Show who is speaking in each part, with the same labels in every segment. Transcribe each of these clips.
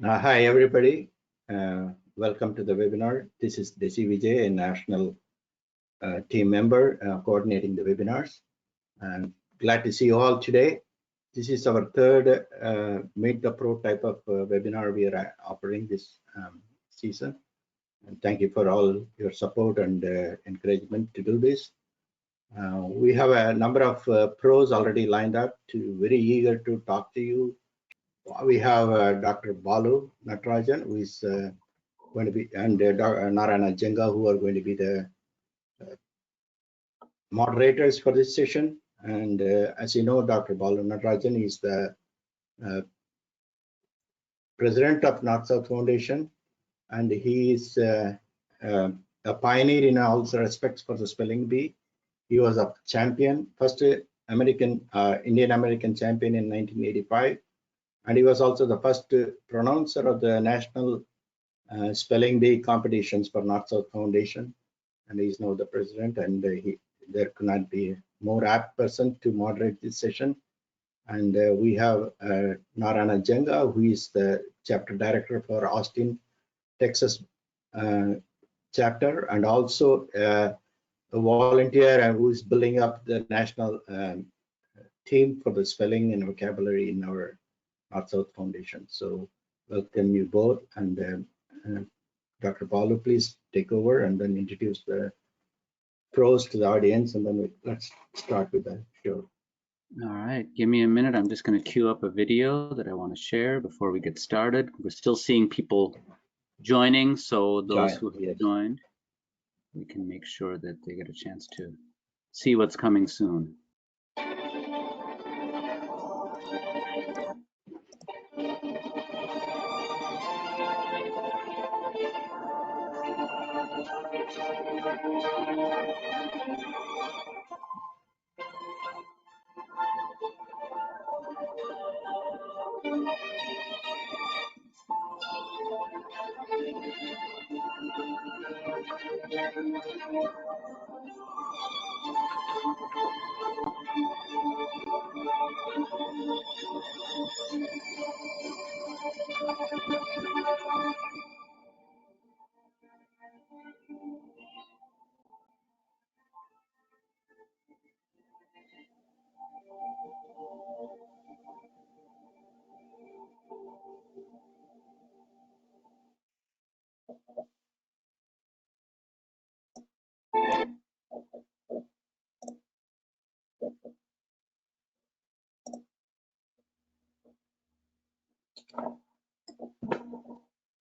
Speaker 1: Hi, everybody. Welcome to the webinar. This is Desi Vijay, a national team member coordinating the webinars. I'm glad to see you all today. This is our third Meet the Pro type of webinar we are offering this season. And thank you for all your support and encouragement to do this. We have a number of pros already lined up, very eager to talk to you. We have Dr. Balu Natarajan, who is going to be, and Narayana Jenga, who are going to be the moderators for this session. And as you know, Dr. Balu Natarajan is the president of North-South Foundation, and he is a pioneer in all respects for the spelling bee. He was a champion, first Indian American champion in 1985, and he was also the first pronouncer of the national spelling bee competitions for North-South Foundation, and he is now the president, and there could not be a more apt person to moderate this session. And we have Narayana Jenga, who is the chapter director for Austin, Texas chapter, and also a volunteer who is building up the national team for the spelling and vocabulary in our North-South Foundation. So welcome you both, and Dr. Balu, please take over and then introduce the pros to the audience, and then let's start with the show.
Speaker 2: All right, give me a minute. I'm just going to queue up a video that I want to share before we get started. We're still seeing people joining, so those who have joined, we can make sure that they get a chance to see what's coming soon.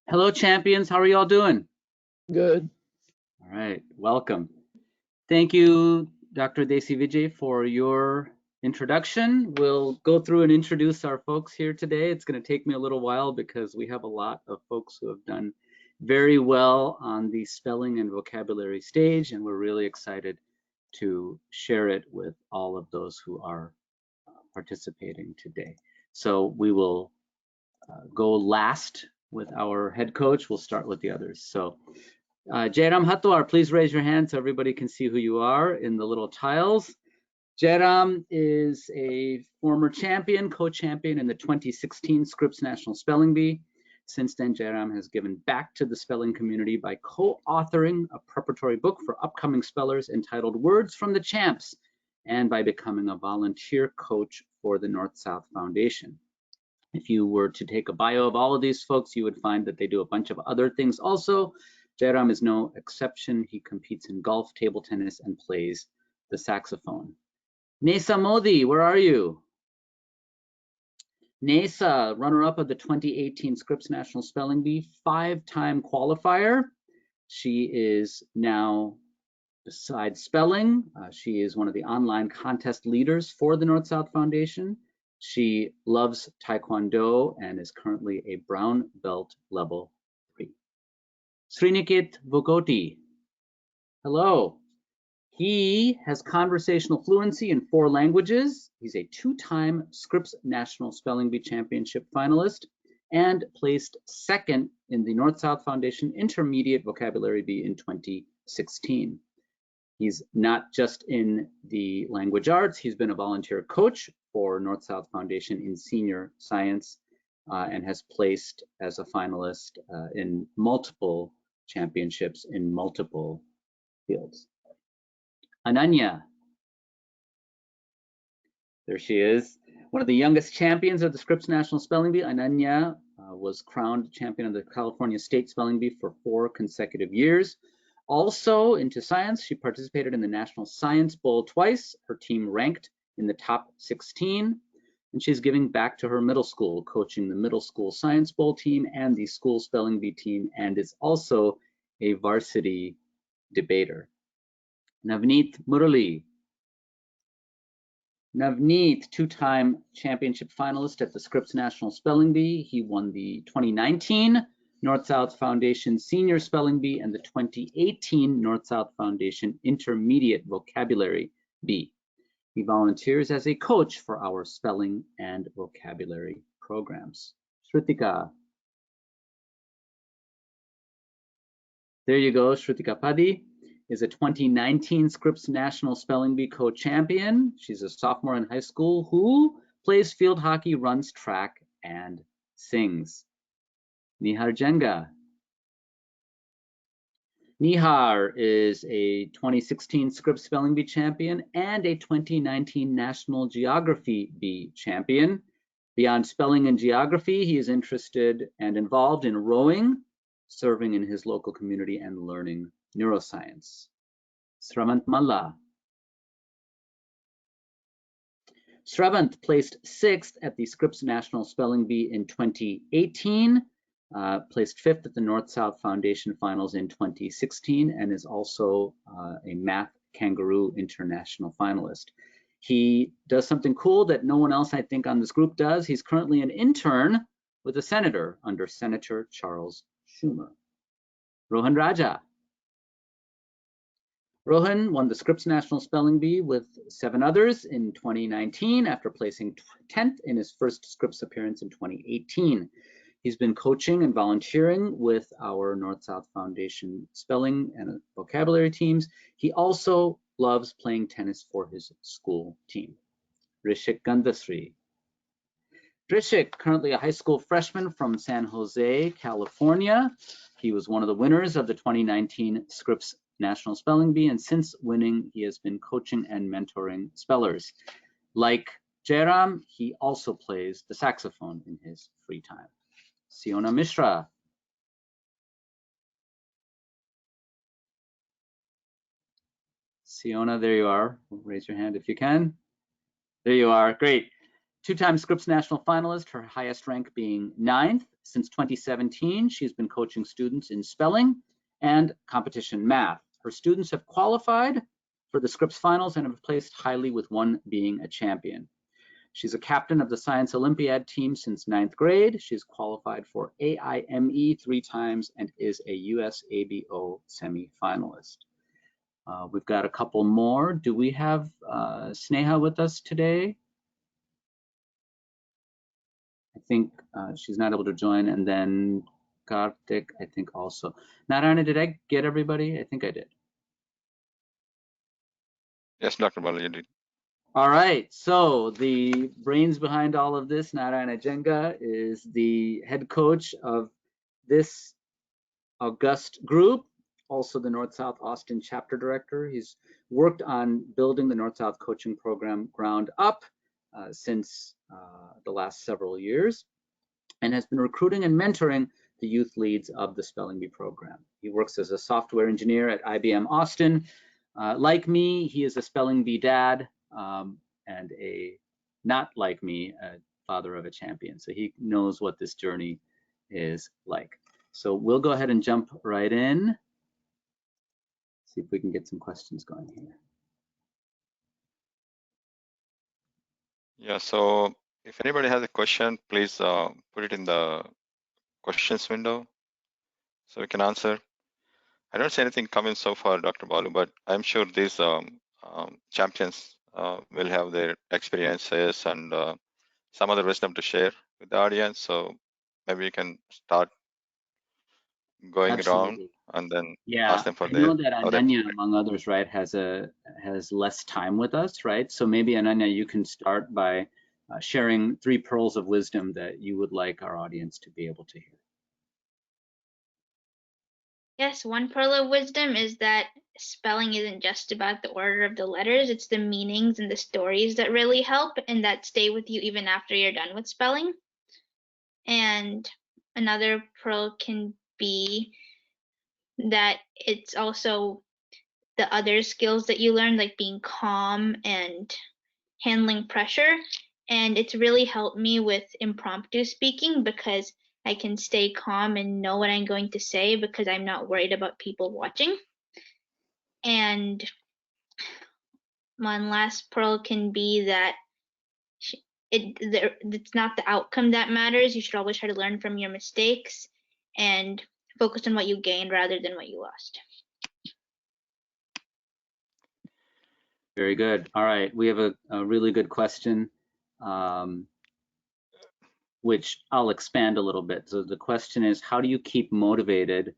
Speaker 2: Hello, champions. How are y'all doing?
Speaker 3: Good.
Speaker 2: All right, welcome. Thank you, Dr. Desi Vijay, for your introduction. We'll go through and introduce our folks here today. It's going to take me a little while because we have a lot of folks who have done very well on the spelling and vocabulary stage, and we're really excited to share it with all of those who are participating today. So we will go last with our head coach. We'll start with the others. So Jairam Hatwar, please raise your hand so everybody can see who you are in the little tiles. Jairam is a former champion, co-champion in the 2016 Scripps National Spelling Bee. Since then, Jairam has given back to the spelling community by co-authoring a preparatory book for upcoming spellers entitled Words from the Champs, and by becoming a volunteer coach for the North-South Foundation. If you were to take a bio of all of these folks, you would find that they do a bunch of other things also. Jairam is no exception. He competes in golf, table tennis, and plays the saxophone. Nesa Modi, where are you? Nesa, runner-up of the 2018 Scripps National Spelling Bee, 5-time qualifier. She is now, besides spelling, she is one of the online contest leaders for the North-South Foundation. She loves Taekwondo and is currently a brown belt level 3. Sriniket Vogoti, hello. He has conversational fluency in 4 languages. He's a 2-time Scripps National Spelling Bee Championship finalist and placed 2nd in the North-South Foundation Intermediate Vocabulary Bee in 2016. He's not just in the language arts, he's been a volunteer coach for North-South Foundation in senior science and has placed as a finalist in multiple championships in multiple fields. Ananya, there she is. One of the youngest champions of the Scripps National Spelling Bee, Ananya was crowned champion of the California State Spelling Bee for 4 consecutive years. Also into science, she participated in the National Science Bowl twice. Her team ranked in the top 16, and she's giving back to her middle school, coaching the middle school Science Bowl team and the school spelling bee team, and is also a varsity debater. Navneet Murali. Navneet, 2-time championship finalist at the Scripps National Spelling Bee. He won the 2019 North-South Foundation Senior Spelling Bee and the 2018 North-South Foundation Intermediate Vocabulary Bee. He volunteers as a coach for our spelling and vocabulary programs. Shrutika. There you go, Shrutika Padi is a 2019 Scripps National Spelling Bee co-champion. She's a sophomore in high school who plays field hockey, runs track, and sings. Nihar Jenga. Nihar is a 2016 Scripps Spelling Bee champion and a 2019 National Geography Bee champion. Beyond spelling and geography, he is interested and involved in rowing, serving in his local community, and learning neuroscience. Sravant Malla. Sravant placed 6th at the Scripps National Spelling Bee in 2018, placed 5th at the North-South Foundation Finals in 2016, and is also a Math Kangaroo International finalist. He does something cool that no one else, I think, on this group does. He's currently an intern with a senator under Senator Charles Schumer. Rohan Raja. Rohan won the Scripps National Spelling Bee with 7 others in 2019 after placing 10th in his first Scripps appearance in 2018. He's been coaching and volunteering with our North-South Foundation spelling and vocabulary teams. He also loves playing tennis for his school team. Rishik Gandasri. Rishik, currently a high school freshman from San Jose, California. He was one of the winners of the 2019 Scripps National Spelling Bee, and since winning, he has been coaching and mentoring spellers. Like Jairam, he also plays the saxophone in his free time. Siona Mishra. Siona, there you are. Raise your hand if you can. There you are, great. 2-time Scripps National finalist, her highest rank being 9th. Since 2017, she's been coaching students in spelling and competition math. Her students have qualified for the Scripps finals and have placed highly, with one being a champion. She's a captain of the Science Olympiad team since 9th grade. She's qualified for AIME 3 times and is a US ABO semi-finalist. We've got a couple more. Do we have Sneha with us today? I think she's not able to join, and then Karthik, I think also. Narayana, did I get everybody? I think I did.
Speaker 3: Yes, Dr. Balu, you did.
Speaker 2: All right, so the brains behind all of this, Narayana Jenga, is the head coach of this august group, also the North-South Austin chapter director. He's worked on building the North-South coaching program ground up since the last several years, and has been recruiting and mentoring the youth leads of the Spelling Bee program. He works as a software engineer at IBM Austin. Like me, he is a Spelling Bee dad, and not like me, a father of a champion. So he knows what this journey is like. So we'll go ahead and jump right in. See if we can get some questions going here.
Speaker 3: Yeah, so if anybody has a question, please put it in the questions window so we can answer. I don't see anything coming so far, Dr. Balu, but I'm sure these champions will have their experiences and some other wisdom to share with the audience. So maybe you can start going around and then ask them for their.
Speaker 2: I know that Ananya, among others, right, has less time with us, right? So maybe Ananya, you can start by sharing 3 pearls of wisdom that you would like our audience to be able to hear.
Speaker 4: Yes, one pearl of wisdom is that spelling isn't just about the order of the letters, it's the meanings and the stories that really help and that stay with you even after you're done with spelling. And another pearl can be that it's also the other skills that you learn, like being calm and handling pressure. And it's really helped me with impromptu speaking because I can stay calm and know what I'm going to say because I'm not worried about people watching. And one last pearl can be that it's not the outcome that matters. You should always try to learn from your mistakes and focus on what you gained rather than what you lost.
Speaker 2: Very good. All right, we have a really good question, which I'll expand a little bit. So the question is, how do you keep motivated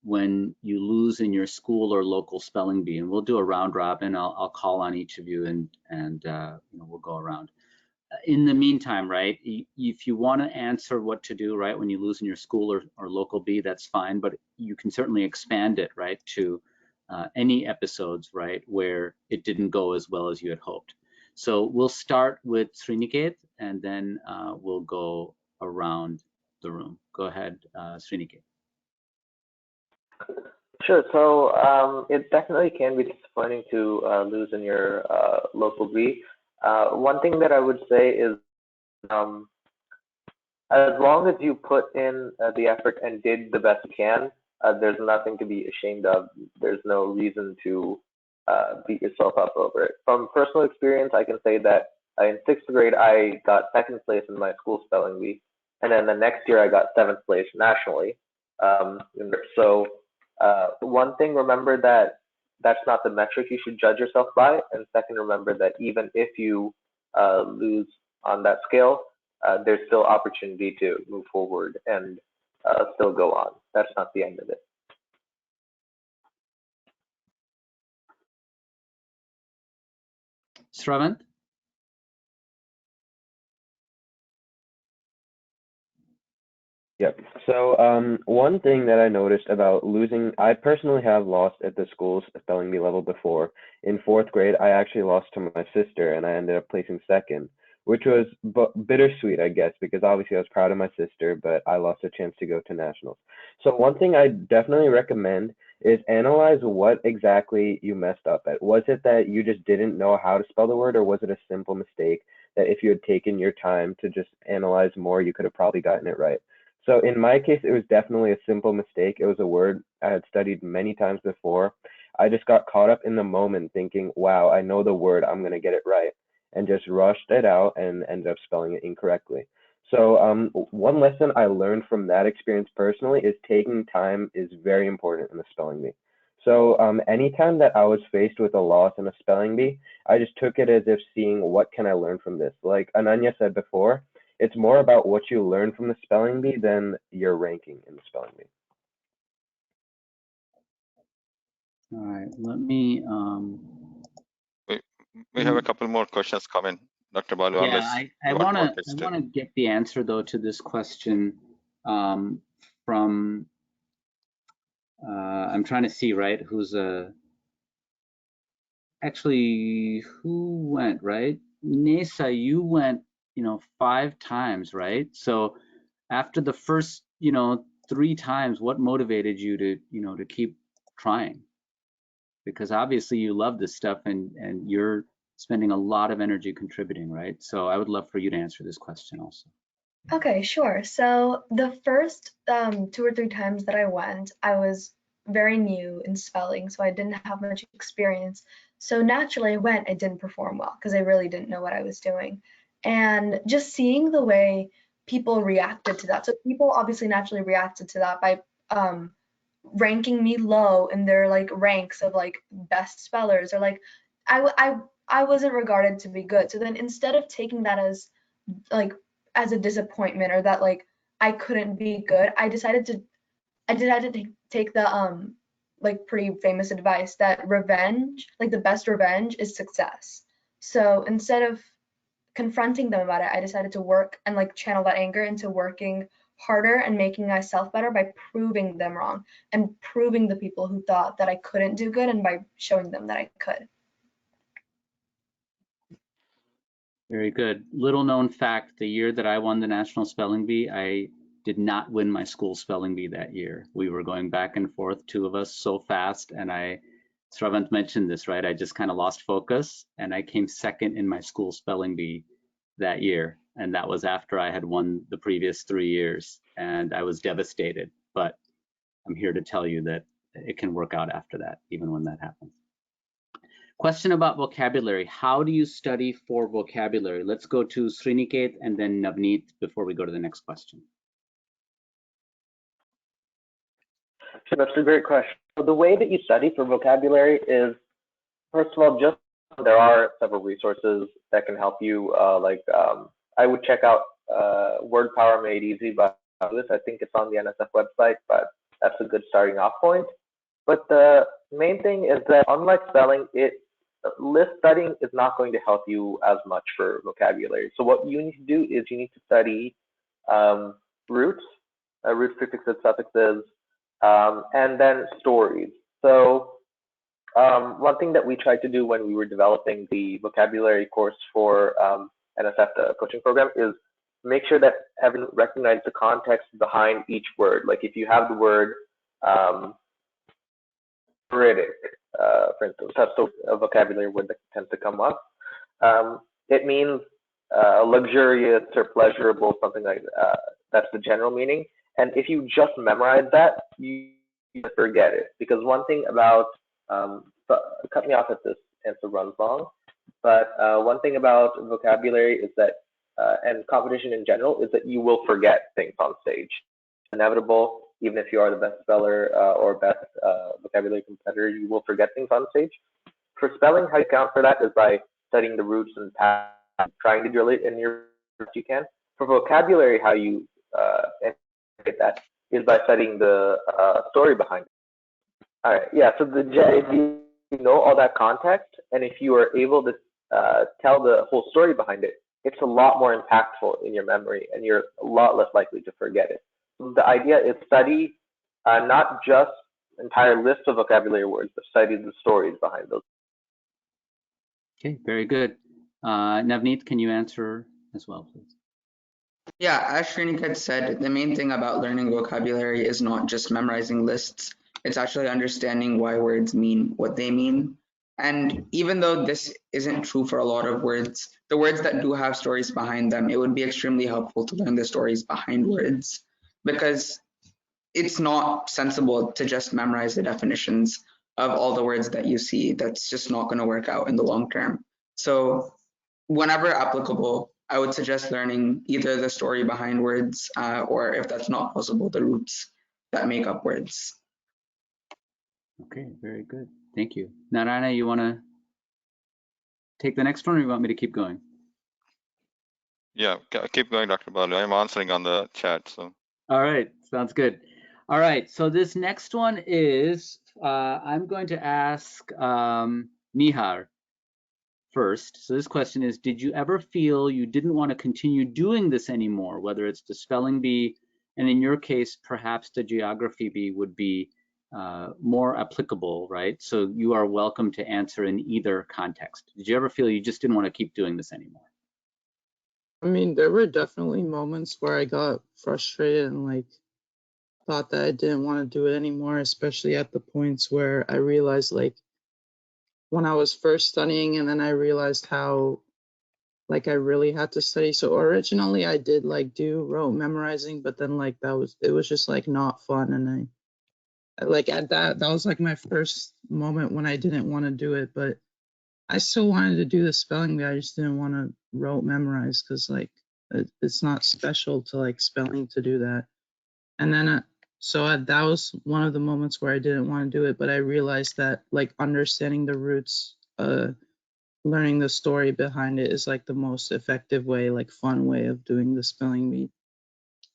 Speaker 2: when you lose in your school or local spelling bee? And we'll do a round robin. I'll call on each of you and we'll go around. In the meantime, right, if you want to answer what to do, right, when you lose in your school or local bee, that's fine, but you can certainly expand it, right, to any episodes, right, where it didn't go as well as you had hoped. So we'll start with Sriniket, and then we'll go around the room. Go ahead, Sriniket.
Speaker 5: Sure. So it definitely can be disappointing to lose in your local bee. One thing that I would say is as long as you put in the effort and did the best you can, there's nothing to be ashamed of. There's no reason to beat yourself up over it. From personal experience, I can say that in 6th grade, I got 2nd place in my school spelling bee. And then the next year, I got 7th place nationally. So one thing, remember that that's not the metric you should judge yourself by. And second, remember that even if you lose on that scale, there's still opportunity to move forward and still go on. That's not the end of it.
Speaker 2: Sravant?
Speaker 6: Yep. So one thing that I noticed about losing, I personally have lost at the school's spelling bee level before. In 4th grade, I actually lost to my sister, and I ended up placing 2nd, which was bittersweet, I guess, because obviously I was proud of my sister, but I lost a chance to go to nationals. So one thing I definitely recommend is analyze what exactly you messed up at. Was it that you just didn't know how to spell the word, or was it a simple mistake that if you had taken your time to just analyze more, you could have probably gotten it right? So in my case, it was definitely a simple mistake. It was a word I had studied many times before. I just got caught up in the moment thinking, wow, I know the word, I'm going to get it right, and just rushed it out and ended up spelling it incorrectly. So one lesson I learned from that experience personally is taking time is very important in the spelling bee. So anytime that I was faced with a loss in a spelling bee, I just took it as if seeing what can I learn from this. Like Ananya said before, it's more about what you learn from the spelling bee than your ranking in the spelling bee.
Speaker 2: All right, let me.
Speaker 3: We have a couple more questions coming, Dr. Balu.
Speaker 2: Yeah,
Speaker 3: Unless
Speaker 2: I
Speaker 3: you
Speaker 2: want
Speaker 3: to
Speaker 2: to get the answer though to this question from. I'm trying to see, right, who's actually who went, right? Nesa, you went, 5 times, right? So after the first, 3 times, what motivated you to, to keep trying? Because obviously you love this stuff and you're spending a lot of energy contributing, right? So I would love for you to answer this question also.
Speaker 7: Okay, sure. So the first 2 or 3 times that I went, I was very new in spelling, so I didn't have much experience. So naturally I went, I didn't perform well because I really didn't know what I was doing. And just seeing the way people reacted to that. So people obviously naturally reacted to that by ranking me low in their like ranks of like best spellers, or like I wasn't regarded to be good. So then instead of taking that as like as a disappointment or that like I couldn't be good, I decided to take the like pretty famous advice that revenge, like the best revenge is success. So instead of confronting them about it, I decided to work and like channel that anger into working harder and making myself better by proving them wrong and proving the people who thought that I couldn't do good, and by showing them that I could.
Speaker 2: Very good. Little known fact, the year that I won the National Spelling Bee, I did not win my school spelling bee that year. We were going back and forth, two of us, so fast, and Sravant mentioned this, right? I just kind of lost focus, and I came second in my school spelling bee that year, and that was after I had won the previous 3 years, and I was devastated. But I'm here to tell you that it can work out after that, even when that happens. Question about vocabulary. How do you study for vocabulary? Let's go to Sriniket and then Navneet before we go to the next question.
Speaker 5: So that's a great question. So the way that you study for vocabulary is, first of all, just there are several resources that can help you. I would check out Word Power Made Easy by Lewis. I think it's on the NSF website, but that's a good starting off point. But the main thing is that unlike spelling, list studying is not going to help you as much for vocabulary. So what you need to do is you need to study roots, prefixes, suffixes, and then stories. So one thing that we tried to do when we were developing the vocabulary course for NSF, the coaching program, is make sure that everyone recognizes the context behind each word. Like if you have the word critic, for instance, that's a vocabulary word that tends to come up. It means luxurious or pleasurable, something like that. That's the general meaning. And if you just memorize that, you forget it. Because one thing about, cut me off if this answer runs long, but one thing about vocabulary is that, and competition in general, is that you will forget things on stage. It's inevitable. Even if you are the best speller or best vocabulary competitor, you will forget things on stage. For spelling, how you account for that is by studying the roots and patterns, trying to drill it in your best you can. For vocabulary, how you get that is by studying the story behind it. All right, yeah. So if you know all that context, and if you are able to tell the whole story behind it, it's a lot more impactful in your memory, and you're a lot less likely to forget it. The idea is study not just entire lists of vocabulary words, but study the stories behind those.
Speaker 2: Okay, very good. Navneet, can you answer as well, please?
Speaker 8: Yeah, as Sriniket said, the main thing about learning vocabulary is not just memorizing lists. It's actually understanding why words mean what they mean. And even though this isn't true for a lot of words, the words that do have stories behind them, it would be extremely helpful to learn the stories behind words, because it's not sensible to just memorize the definitions of all the words that you see. That's just not going to work out in the long term. So whenever applicable, I would suggest learning either the story behind words or, if that's not possible, the roots that make up words.
Speaker 2: Okay, very good. Thank you. Narayana, you want to take the next one, or you want me to keep going?
Speaker 3: Yeah, keep going, Dr. Balu. I'm answering on the chat. So.
Speaker 2: All right, sounds good. All right, so this next one is, I'm going to ask Nihar first. So this question is, did you ever feel you didn't want to continue doing this anymore, whether it's the spelling bee, and in your case, perhaps the geography bee would be more applicable, right? So you are welcome to answer in either context. Did you ever feel you just didn't want to keep doing this anymore?
Speaker 9: I mean, there were definitely moments where I got frustrated and like thought that I didn't want to do it anymore, especially at the points where I realized, like, when I was first studying, and then I realized how like I really had to study. So originally I did like do rote memorizing, but then like it was just like not fun, and I like at that was like my first moment when I didn't want to do it, but I still wanted to do the spelling bee. I just didn't want to rote memorize, because like it's not special to like spelling to do that. And then that was one of the moments where I didn't want to do it, but I realized that like understanding the roots, learning the story behind it is like the most effective way, like fun way of doing the spelling bee.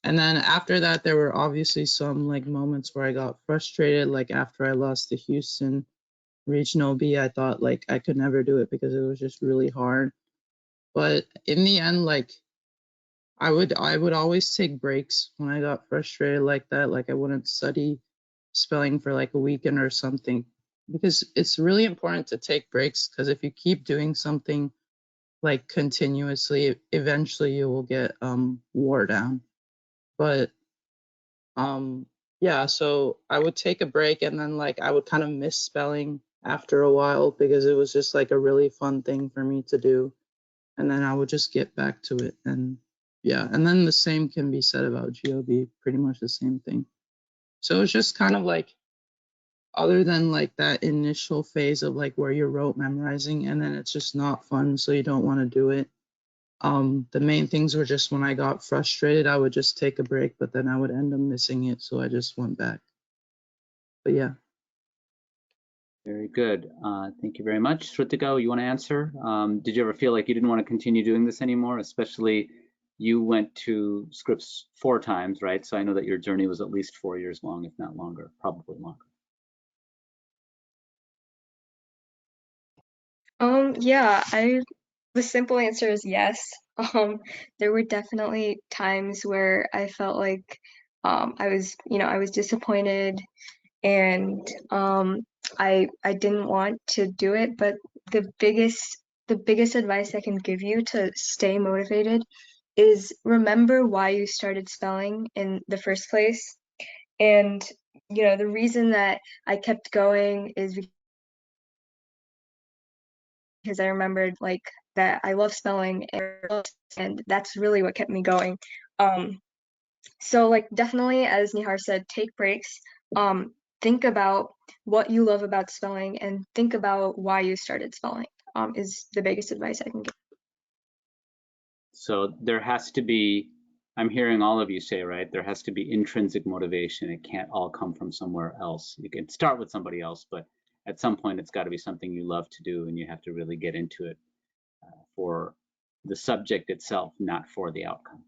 Speaker 9: And then after that, there were obviously some like moments where I got frustrated, like after I lost the Houston regional bee, I thought like I could never do it because it was just really hard. But in the end, like I would always take breaks when I got frustrated like that. Like I wouldn't study spelling for like a weekend or something, because it's really important to take breaks, because if you keep doing something like continuously, eventually you will get wore down. But yeah, so I would take a break, and then like I would kind of miss spelling after a while, because it was just like a really fun thing for me to do, and then I would just get back to it. And yeah, and then the same can be said about GOB, pretty much the same thing. So it's just kind of like, other than like that initial phase of like where you're rote memorizing and then it's just not fun, so you don't want to do it. The main things were just when I got frustrated, I would just take a break, but then I would end up missing it, so I just went back. But yeah.
Speaker 2: Very good. Thank you very much. Srutika, you want to answer? Did you ever feel like you didn't want to continue doing this anymore? Especially you went to Scripps 4 times, right? So I know that your journey was at least 4 years long, if not longer, probably longer.
Speaker 7: Yeah, the simple answer is yes. There were definitely times where I felt like I was disappointed, and I didn't want to do it, but the biggest advice I can give you to stay motivated is remember why you started spelling in the first place. And the reason that I kept going is because I remembered like that I love spelling, and that's really what kept me going. So like definitely, as Nihar said, take breaks. Think about what you love about spelling and think about why you started spelling. Is the biggest advice I can give.
Speaker 2: So there has to be, I'm hearing all of you say, right, there has to be intrinsic motivation. It can't all come from somewhere else. You can start with somebody else, but at some point it's got to be something you love to do, and you have to really get into it for the subject itself, not for the outcome.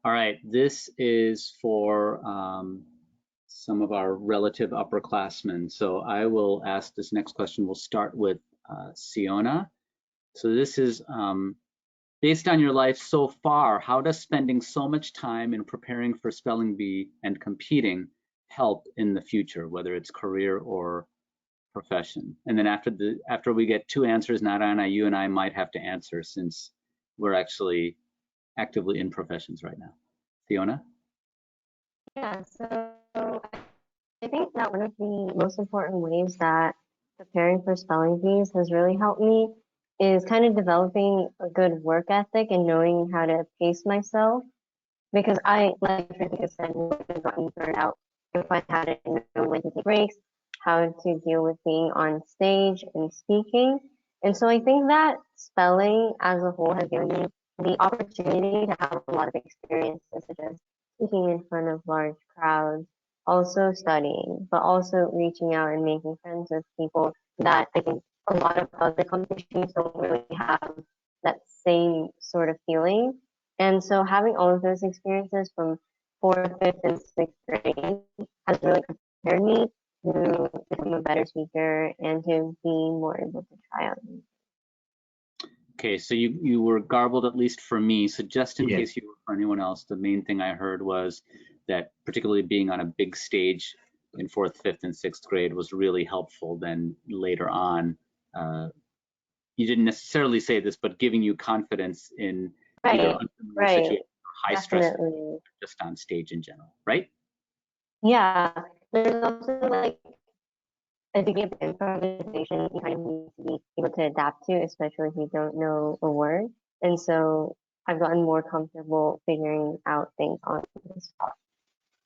Speaker 2: All right, this is for some of our relative upperclassmen. So I will ask this next question. We'll start with Siona. So this is, based on your life so far, how does spending so much time in preparing for spelling bee and competing help in the future, whether it's career or profession? And then after we get 2 answers, Narayana, you and I might have to answer, since we're actually actively in professions right now. Fiona?
Speaker 10: Yeah, so I think that one of the most important ways that preparing for spelling bees has really helped me is kind of developing a good work ethic and knowing how to pace myself. Because I, like Trivia said, would have gotten burned out if I hadn't known when to take breaks, how to deal with being on stage and speaking. And so I think that spelling as a whole has given me the opportunity to have a lot of experiences, such as speaking in front of large crowds, also studying, but also reaching out and making friends with people that I think a lot of other competitions don't really have that same sort of feeling. And so having all of those experiences from 4th, 5th, and 6th grade has really prepared me to become a better speaker and to be more able to try out.
Speaker 2: Okay, so you were garbled, at least for me. So just in
Speaker 1: Yes.
Speaker 2: case you were for anyone else, the main thing I heard was that particularly being on a big stage in 4th, 5th, and 6th grade was really helpful. Then later on, you didn't necessarily say this, but giving you confidence in either unfamiliar situations or high stress, just on stage in general, right?
Speaker 10: Yeah, there's also like a degree of improvisation you kind of need to be able to adapt to, especially if you don't know a word. And so I've gotten more comfortable figuring out things on the spot.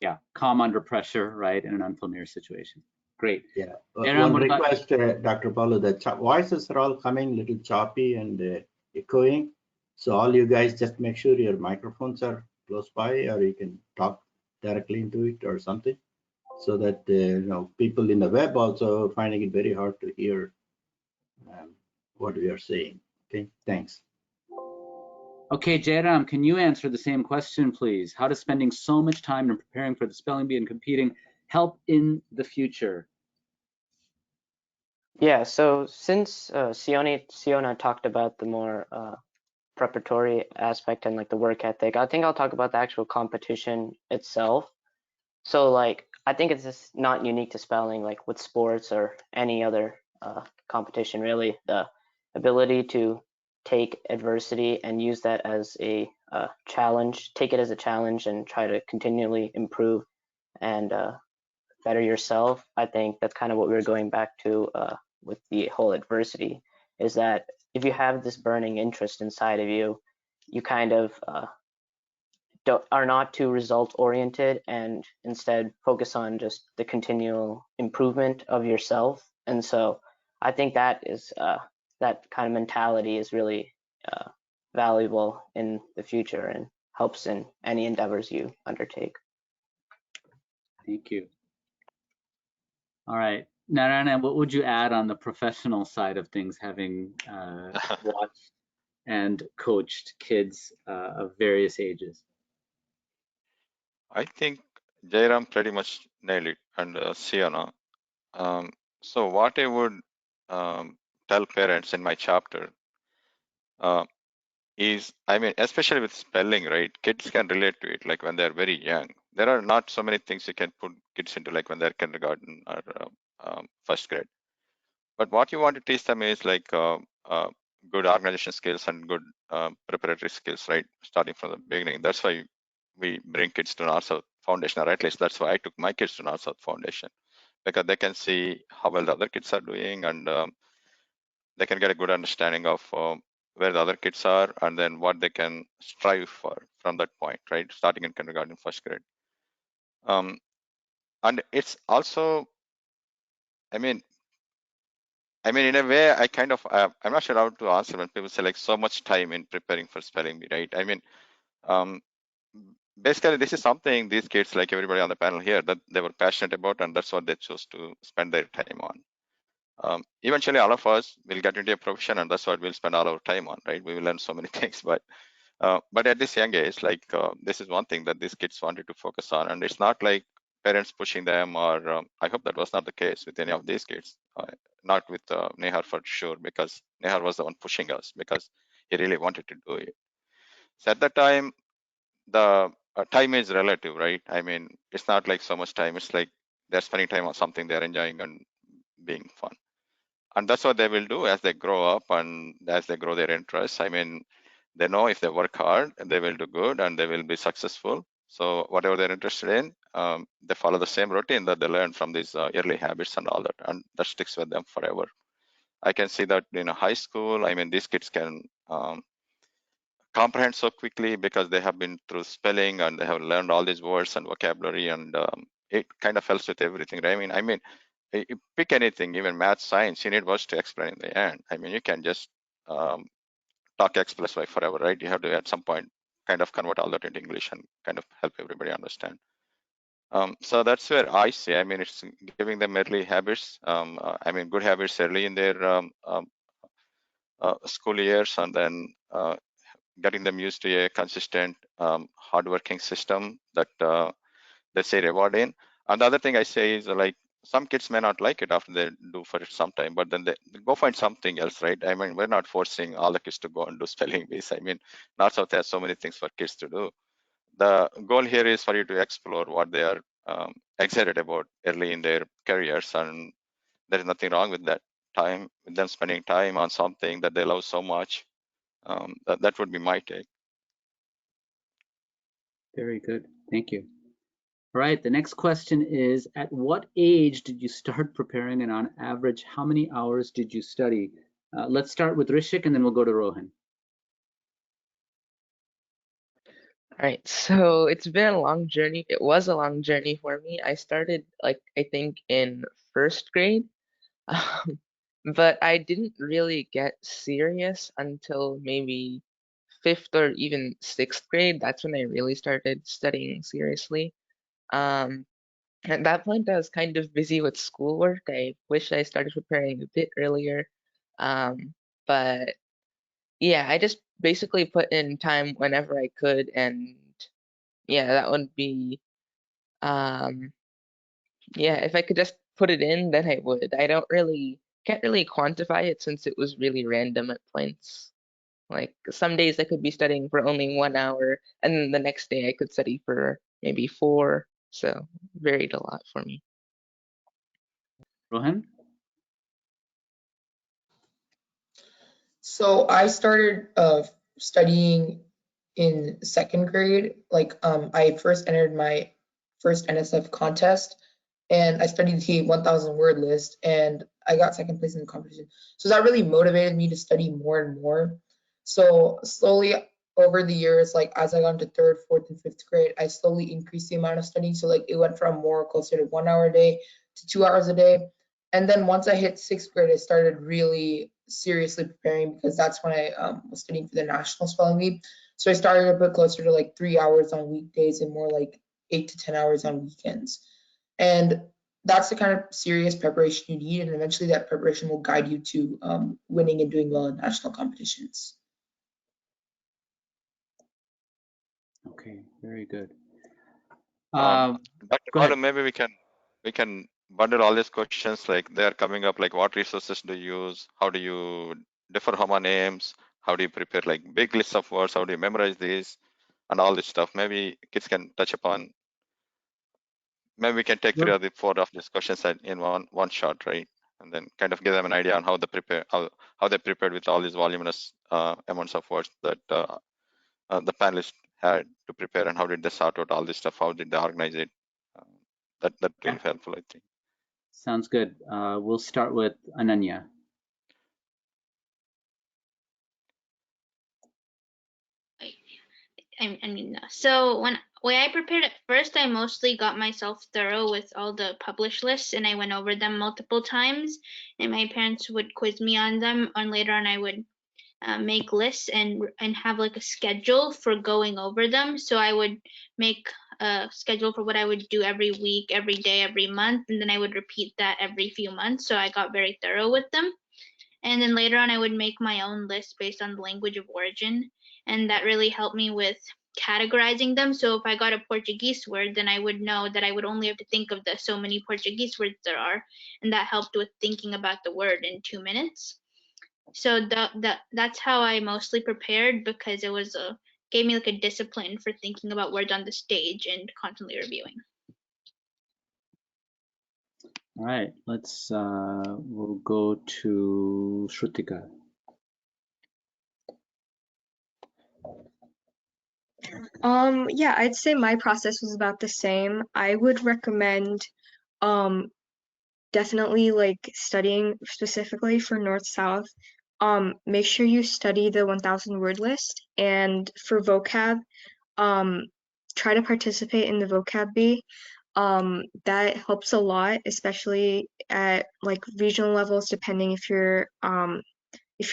Speaker 2: Yeah, calm under pressure, right, in an unfamiliar situation. Great.
Speaker 1: Yeah.
Speaker 2: Aaron,
Speaker 1: One request, Dr. Balu, the voices are all coming a little choppy and echoing. So all you guys just make sure your microphones are close by, or you can talk directly into it or something, so that people in the web also finding it very hard to hear what we are saying. Okay, thanks.
Speaker 2: Okay, Jairam, can you answer the same question, please? How does spending so much time in preparing for the spelling bee and competing help in the future?
Speaker 11: Yeah, so since Siona talked about the more preparatory aspect and like the work ethic, I think I'll talk about the actual competition itself. So like I think it's just not unique to spelling, like with sports or any other competition really. The ability to take adversity and use that as a challenge, take it as a challenge and try to continually improve and better yourself. I think that's kind of what we were going back to with the whole adversity, is that if you have this burning interest inside of you, you kind of are not too result oriented and instead focus on just the continual improvement of yourself. And so I think that is that kind of mentality is really valuable in the future and helps in any endeavors you undertake.
Speaker 2: Thank you. All right, Narayana, what would you add on the professional side of things, having watched and coached kids of various ages?
Speaker 3: I think Jairam pretty much nailed it, and Sienna. So what I would tell parents in my chapter uh, is, I mean, especially with spelling, right? Kids can relate to it, like when they're very young. There are not so many things you can put kids into, like when they're kindergarten or first grade. But what you want to teach them is like good organization skills and good preparatory skills, right? Starting from the beginning. That's why we bring kids to North South Foundation, or at least that's why I took my kids to North South Foundation, because they can see how well the other kids are doing, and they can get a good understanding of where the other kids are, and then what they can strive for from that point, right? Starting in kindergarten, first grade. And it's also, I mean, in a way, I kind of, I'm not sure how to answer when people say like so much time in preparing for spelling bee, right? I mean, basically, this is something these kids, like everybody on the panel here, that they were passionate about, and that's what they chose to spend their time on. Eventually, all of us will get into a profession, and that's what we'll spend all our time on, right? We will learn so many things, but at this young age, like this is one thing that these kids wanted to focus on, and it's not like parents pushing them, or I hope that was not the case with any of these kids. Not with Nehar for sure, because Nehar was the one pushing us because he really wanted to do it. So at that time, the time is relative, right? I mean, it's not like so much time. It's like they're spending time on something they're enjoying and being fun. And that's what they will do as they grow up and as they grow their interests. I mean, they know if they work hard, they will do good and they will be successful. So whatever they're interested in, they follow the same routine that they learn from these early habits and all that, and that sticks with them forever. I can see that in a high school. I mean, these kids can comprehend so quickly because they have been through spelling and they have learned all these words and vocabulary, and it kind of helps with everything, right? I mean, you pick anything, even math, science, you need words to explain in the end. I mean, you can just talk X plus Y forever, right? You have to at some point kind of convert all that into English and kind of help everybody understand. So that's where I see. I mean, it's giving them early habits. I mean, good habits early in their school years, and then getting them used to a consistent, hardworking system that they say reward in. And the other thing I say is like, some kids may not like it after they do for it some time, but then they go find something else, right? I mean, we're not forcing all the kids to go and do spelling bees. I mean, North South has so many things for kids to do. The goal here is for you to explore what they are excited about early in their careers, and there is nothing wrong with that time, with them spending time on something that they love so much. That would be my take.
Speaker 2: Very good. Thank you. All right, the next question is, at what age did you start preparing, and on average, how many hours did you study? Let's start with Rishik and then we'll go to Rohan.
Speaker 12: All right, so it's been a long journey. It was a long journey for me. I started like I think in first grade, but I didn't really get serious until maybe fifth or even sixth grade. That's when I really started studying seriously. At that point, I was kind of busy with schoolwork. I wish I started preparing a bit earlier. But yeah, I just basically put in time whenever I could, and yeah, that would be yeah, if I could just put it in, then I would. I don't really can't really quantify it since it was really random at points. Like some days I could be studying for only 1 hour, and then the next day I could study for maybe 4. So varied a lot for me.
Speaker 2: Rohan?
Speaker 13: So I started studying in 2nd grade. Like I first entered my first NSF contest, and I studied the 1,000 word list, and I got 2nd place in the competition. So that really motivated me to study more and more. So slowly over the years, like as I got into 3rd, 4th, and 5th grade, I slowly increased the amount of studying. So like it went from more closer to 1 hour a day to 2 hours a day. And then once I hit 6th grade, I started really seriously preparing, because that's when I was studying for the national spelling bee. So I started a bit closer to like 3 hours on weekdays and more like 8 to 10 hours on weekends. And that's the kind of serious preparation you need, and eventually that preparation will guide you to winning and doing well in national competitions.
Speaker 2: Okay, very good.
Speaker 3: Dr.
Speaker 2: Go ahead.
Speaker 3: Balu, maybe we can bundle all these questions, like they are coming up, like what resources do you use? How do you differ homonyms? How do you prepare like big lists of words? How do you memorize these? And all this stuff. Maybe kids can touch upon. Maybe we can take
Speaker 2: Sure.
Speaker 3: 3 of the 4 of these questions in one shot, right? And then kind of give them an idea on how they prepare, how they prepared with all these voluminous amounts of words that the panelists had to prepare, and how did they sort out all this stuff? How did they organize it? That will be helpful, I think.
Speaker 2: Sounds good. We'll start with Ananya.
Speaker 4: So way I prepared at first, I mostly got myself thorough with all the published lists, and I went over them multiple times, and my parents would quiz me on them, and later on I would make lists and have like a schedule for going over them. So I would make a schedule for what I would do every week, every day, every month, and then I would repeat that every few months. So I got very thorough with them. And then later on, I would make my own list based on the language of origin. And that really helped me with categorizing them. So if I got a Portuguese word, then I would know that I would only have to think of the so many Portuguese words there are. And that helped with thinking about the word in 2 minutes. So that's how I mostly prepared, because it was gave me like a discipline for thinking about words on the stage and constantly reviewing.
Speaker 2: All right, we'll go to Shrutika.
Speaker 7: Yeah, I'd say my process was about the same. I would recommend definitely like studying specifically for North South. Make sure you study the 1,000 word list, and for vocab, try to participate in the vocab bee. That helps a lot, especially at like regional levels, depending if your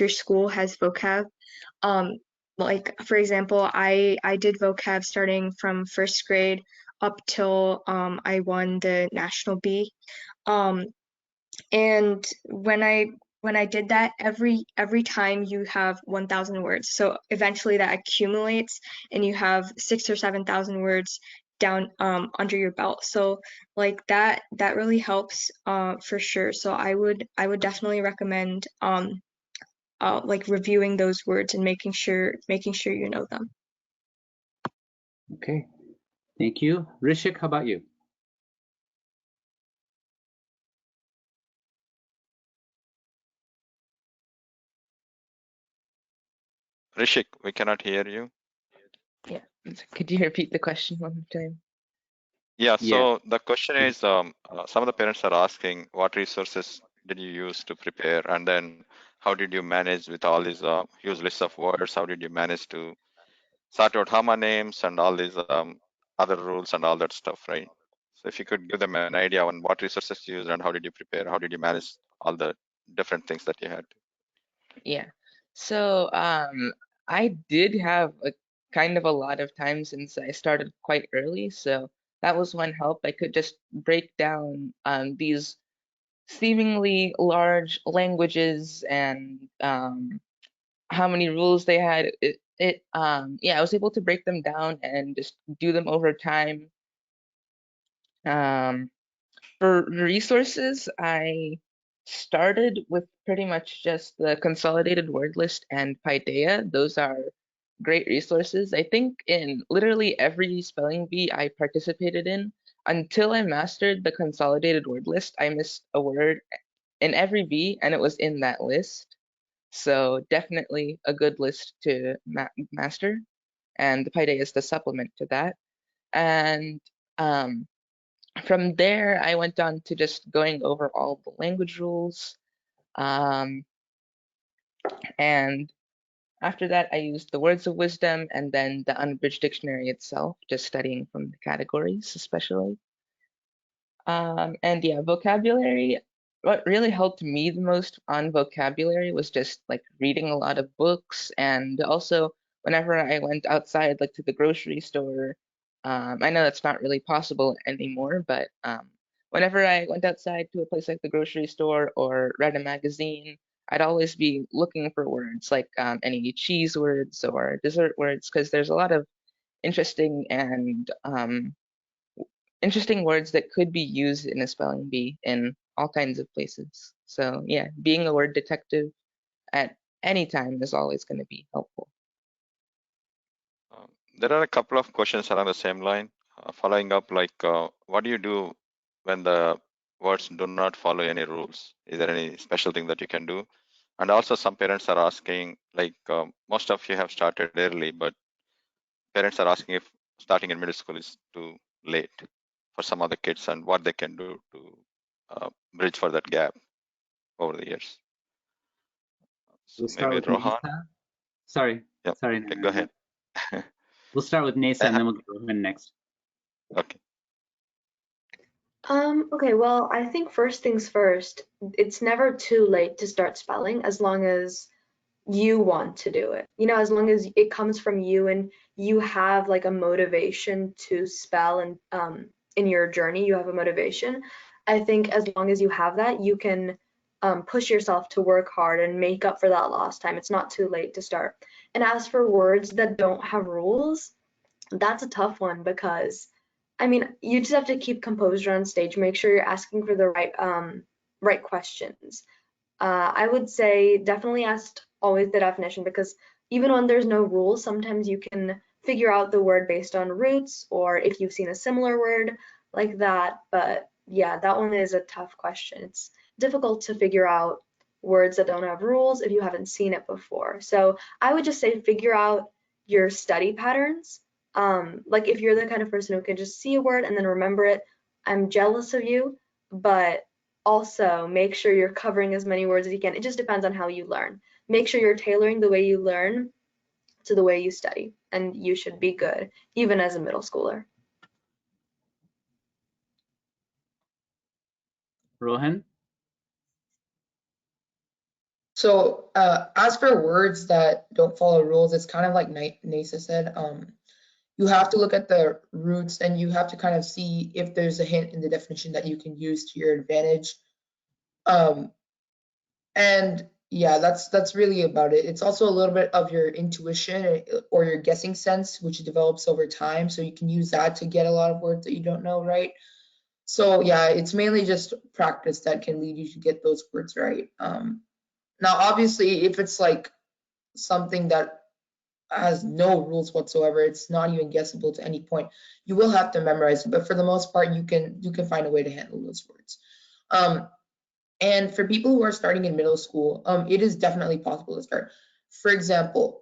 Speaker 7: school has vocab. Like for example, I did vocab starting from 1st grade up till I won the national bee. And when I did that, every time you have 1,000 words. So eventually that accumulates, and you have 6,000 or 7,000 words down under your belt. So like that really helps for sure. So I would definitely recommend like reviewing those words and making sure you know them.
Speaker 2: Okay, thank you. Rishik, how about you?
Speaker 3: Rishik, we cannot hear you.
Speaker 12: Yeah, could you repeat the question one more time?
Speaker 3: Yeah, so the question is, some of the parents are asking, what resources did you use to prepare? And then how did you manage with all these huge lists of words? How did you manage to sort out homonyms and all these other rules and all that stuff, right? So if you could give them an idea on what resources you used and how did you prepare? How did you manage all the different things that you had?
Speaker 12: Yeah, so I did have a kind of a lot of time since I started quite early, so that was one help. I could just break down these seemingly large languages and how many rules they had. Yeah, I was able to break them down and just do them over time. For resources, I started with pretty much just the consolidated word list and Paideia. Those are great resources. I think in literally every spelling bee I participated in, until I mastered the consolidated word list, I missed a word in every bee and it was in that list. So definitely a good list to master. And the Paideia is the supplement to that. And from there, I went on to just going over all the language rules. And after that, I used the words of wisdom and then the unabridged dictionary itself, just studying from the categories especially. And yeah, vocabulary, what really helped me the most on vocabulary was just like reading a lot of books, and also whenever I went outside, like to the grocery store, I know that's not really possible anymore, but whenever I went outside to a place like the grocery store or read a magazine, I'd always be looking for words like any cheese words or dessert words, because there's a lot of interesting and interesting words that could be used in a spelling bee in all kinds of places. So yeah, being a word detective at any time is always going to be helpful.
Speaker 3: There are a couple of questions along the same line. Following up, like what do you do when the words do not follow any rules? Is there any special thing that you can do? And also some parents are asking, like most of you have started early, but parents are asking if starting in middle school is too late for some of the kids and what they can do to bridge for that gap over the years. So
Speaker 2: We'll start
Speaker 3: maybe
Speaker 2: with
Speaker 3: Rohan.
Speaker 2: Nisa. Sorry,
Speaker 3: Yep.
Speaker 2: sorry.
Speaker 3: Okay, go ahead.
Speaker 2: We'll start with Nisa and then we'll go to Rohan next.
Speaker 3: Okay.
Speaker 7: Okay, well, I think first things first, it's never too late to start spelling as long as you want to do it. You know, as long as it comes from you and you have like a motivation to spell and in your journey, you have a motivation. I think as long as you have that, you can push yourself to work hard and make up for that lost time. It's not too late to start. And as for words that don't have rules, that's a tough one because I mean, you just have to keep composure on stage, make sure you're asking for the right questions. I would say definitely ask always the definition, because even when there's no rules, sometimes you can figure out the word based on roots or if you've seen a similar word like that. But yeah, that one is a tough question. It's difficult to figure out words that don't have rules if you haven't seen it before. So I would just say figure out your study patterns. Like if you're the kind of person who can just see a word and then remember it, I'm jealous of you, but also make sure you're covering as many words as you can. It just depends on how you learn. Make sure you're tailoring the way you learn to the way you study, and you should be good, even as a middle schooler.
Speaker 2: Rohan?
Speaker 13: So as for words that don't follow rules, it's kind of like Nasa said. You have to look at the roots and you have to kind of see if there's a hint in the definition that you can use to your advantage. And yeah, that's really about it. It's also a little bit of your intuition or your guessing sense, which develops over time. So you can use that to get a lot of words that you don't know, right? So yeah, it's mainly just practice that can lead you to get those words right. Now, obviously, if it's like something that has no rules whatsoever, it's not even guessable to any point, you will have to memorize it. But for the most part, you can find a way to handle those words. And for people who are starting in middle school, it is definitely possible to start. For example,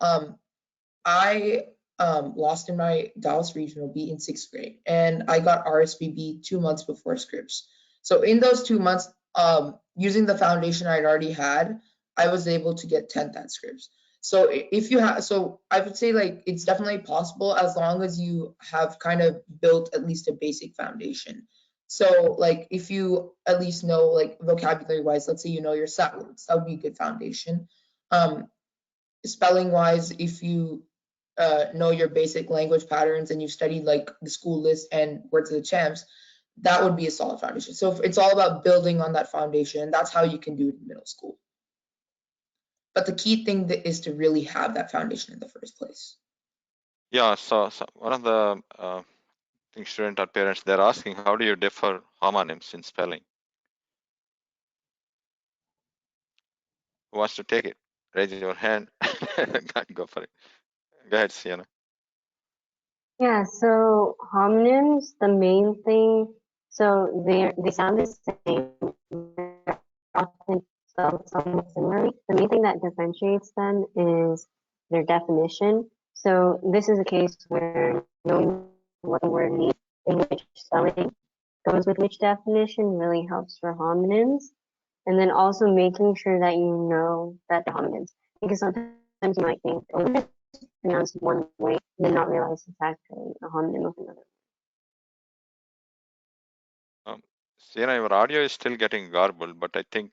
Speaker 13: I lost in my Dallas Regional B in 6th grade, and I got RSVB 2 months before Scripps. So in those 2 months, using the foundation I'd already had, I was able to get 10th at Scripps. So if you have, so I would say like it's definitely possible as long as you have kind of built at least a basic foundation. So like if you at least know like vocabulary wise, let's say you know your set words, that would be a good foundation. Spelling wise, if you know your basic language patterns and you've studied like the school list and words of the champs, that would be a solid foundation. So it's all about building on that foundation. That's how you can do it in middle school. But the key thing is to really have that foundation in the first place.
Speaker 3: Yeah, so one of the student or parents, they're asking, how do you differ homonyms in spelling? Who wants to take it? Raise your hand. Go for it. Go ahead, Sienna.
Speaker 10: Yeah, so homonyms, the main thing, so they sound the same. They're often spelled somewhat similarly. The main thing that differentiates them is their definition. So this is a case where knowing what the word means in which spelling goes with which definition really helps for homonyms. And then also making sure that you know that they're homonyms. Because sometimes you might think, oh, it's pronounced one way, and then not realize it's actually a homonym of another.
Speaker 3: Sienna, your audio is still getting garbled, but I think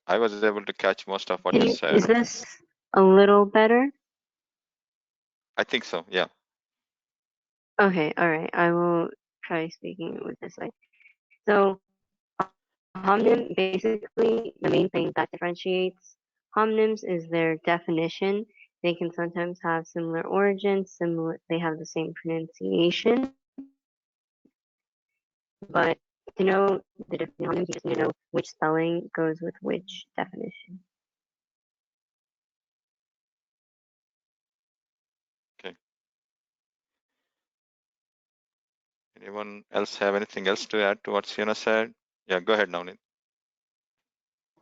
Speaker 3: I was able to catch most of what you said.
Speaker 10: Is this a little better?
Speaker 3: I think so, yeah.
Speaker 10: Okay, all right. I will try speaking with this way. So, homonym, basically, the main thing that differentiates homonyms is their definition. They can sometimes have similar origins, they have the same pronunciation. But to know the different homonyms, you just need to know which spelling goes with which definition.
Speaker 3: Okay. Anyone else have anything else to add to what Sienna said? Yeah, go ahead, Navneet.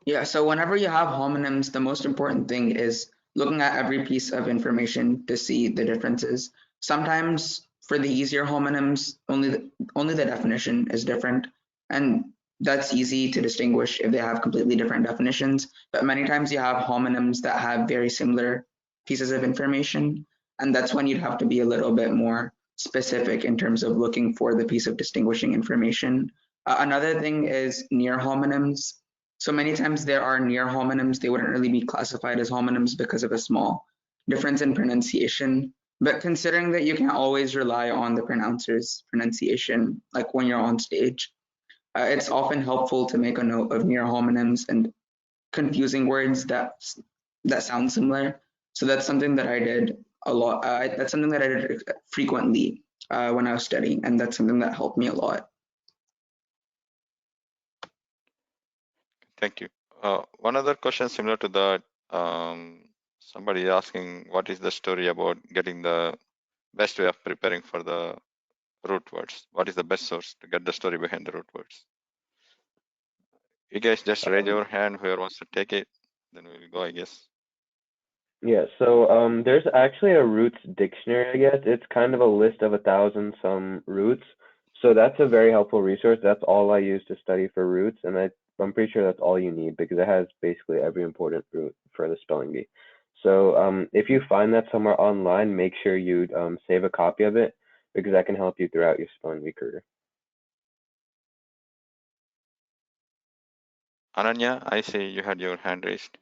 Speaker 8: Yeah, so whenever you have homonyms, the most important thing is looking at every piece of information to see the differences. Sometimes for the easier homonyms, only the definition is different, and that's easy to distinguish if they have completely different definitions. But many times you have homonyms that have very similar pieces of information, and that's when you'd have to be a little bit more specific in terms of looking for the piece of distinguishing information. Another thing is near homonyms. So many times there are near homonyms, they wouldn't really be classified as homonyms because of a small difference in pronunciation. But considering that you can't always rely on the pronouncer's pronunciation, like when you're on stage, it's often helpful to make a note of near homonyms and confusing words that sound similar. So that's something that I did a lot. That's something that I did frequently when I was studying, and that's something that helped me a lot.
Speaker 3: Thank you. One other question similar to that. Somebody asking what is the story about getting the best way of preparing for the root words? What is the best source to get the story behind the root words? You guys just raise your hand, whoever wants to take it, then we'll go, I guess.
Speaker 6: Yeah, so there's actually a roots dictionary, I guess. It's kind of a list of 1,000 some roots. So that's a very helpful resource. That's all I use to study for roots, and I'm pretty sure that's all you need because it has basically every important root for the spelling bee. So if you find that somewhere online, make sure you save a copy of it because that can help you throughout your spelling bee career.
Speaker 3: Ananya, I see you had your hand raised.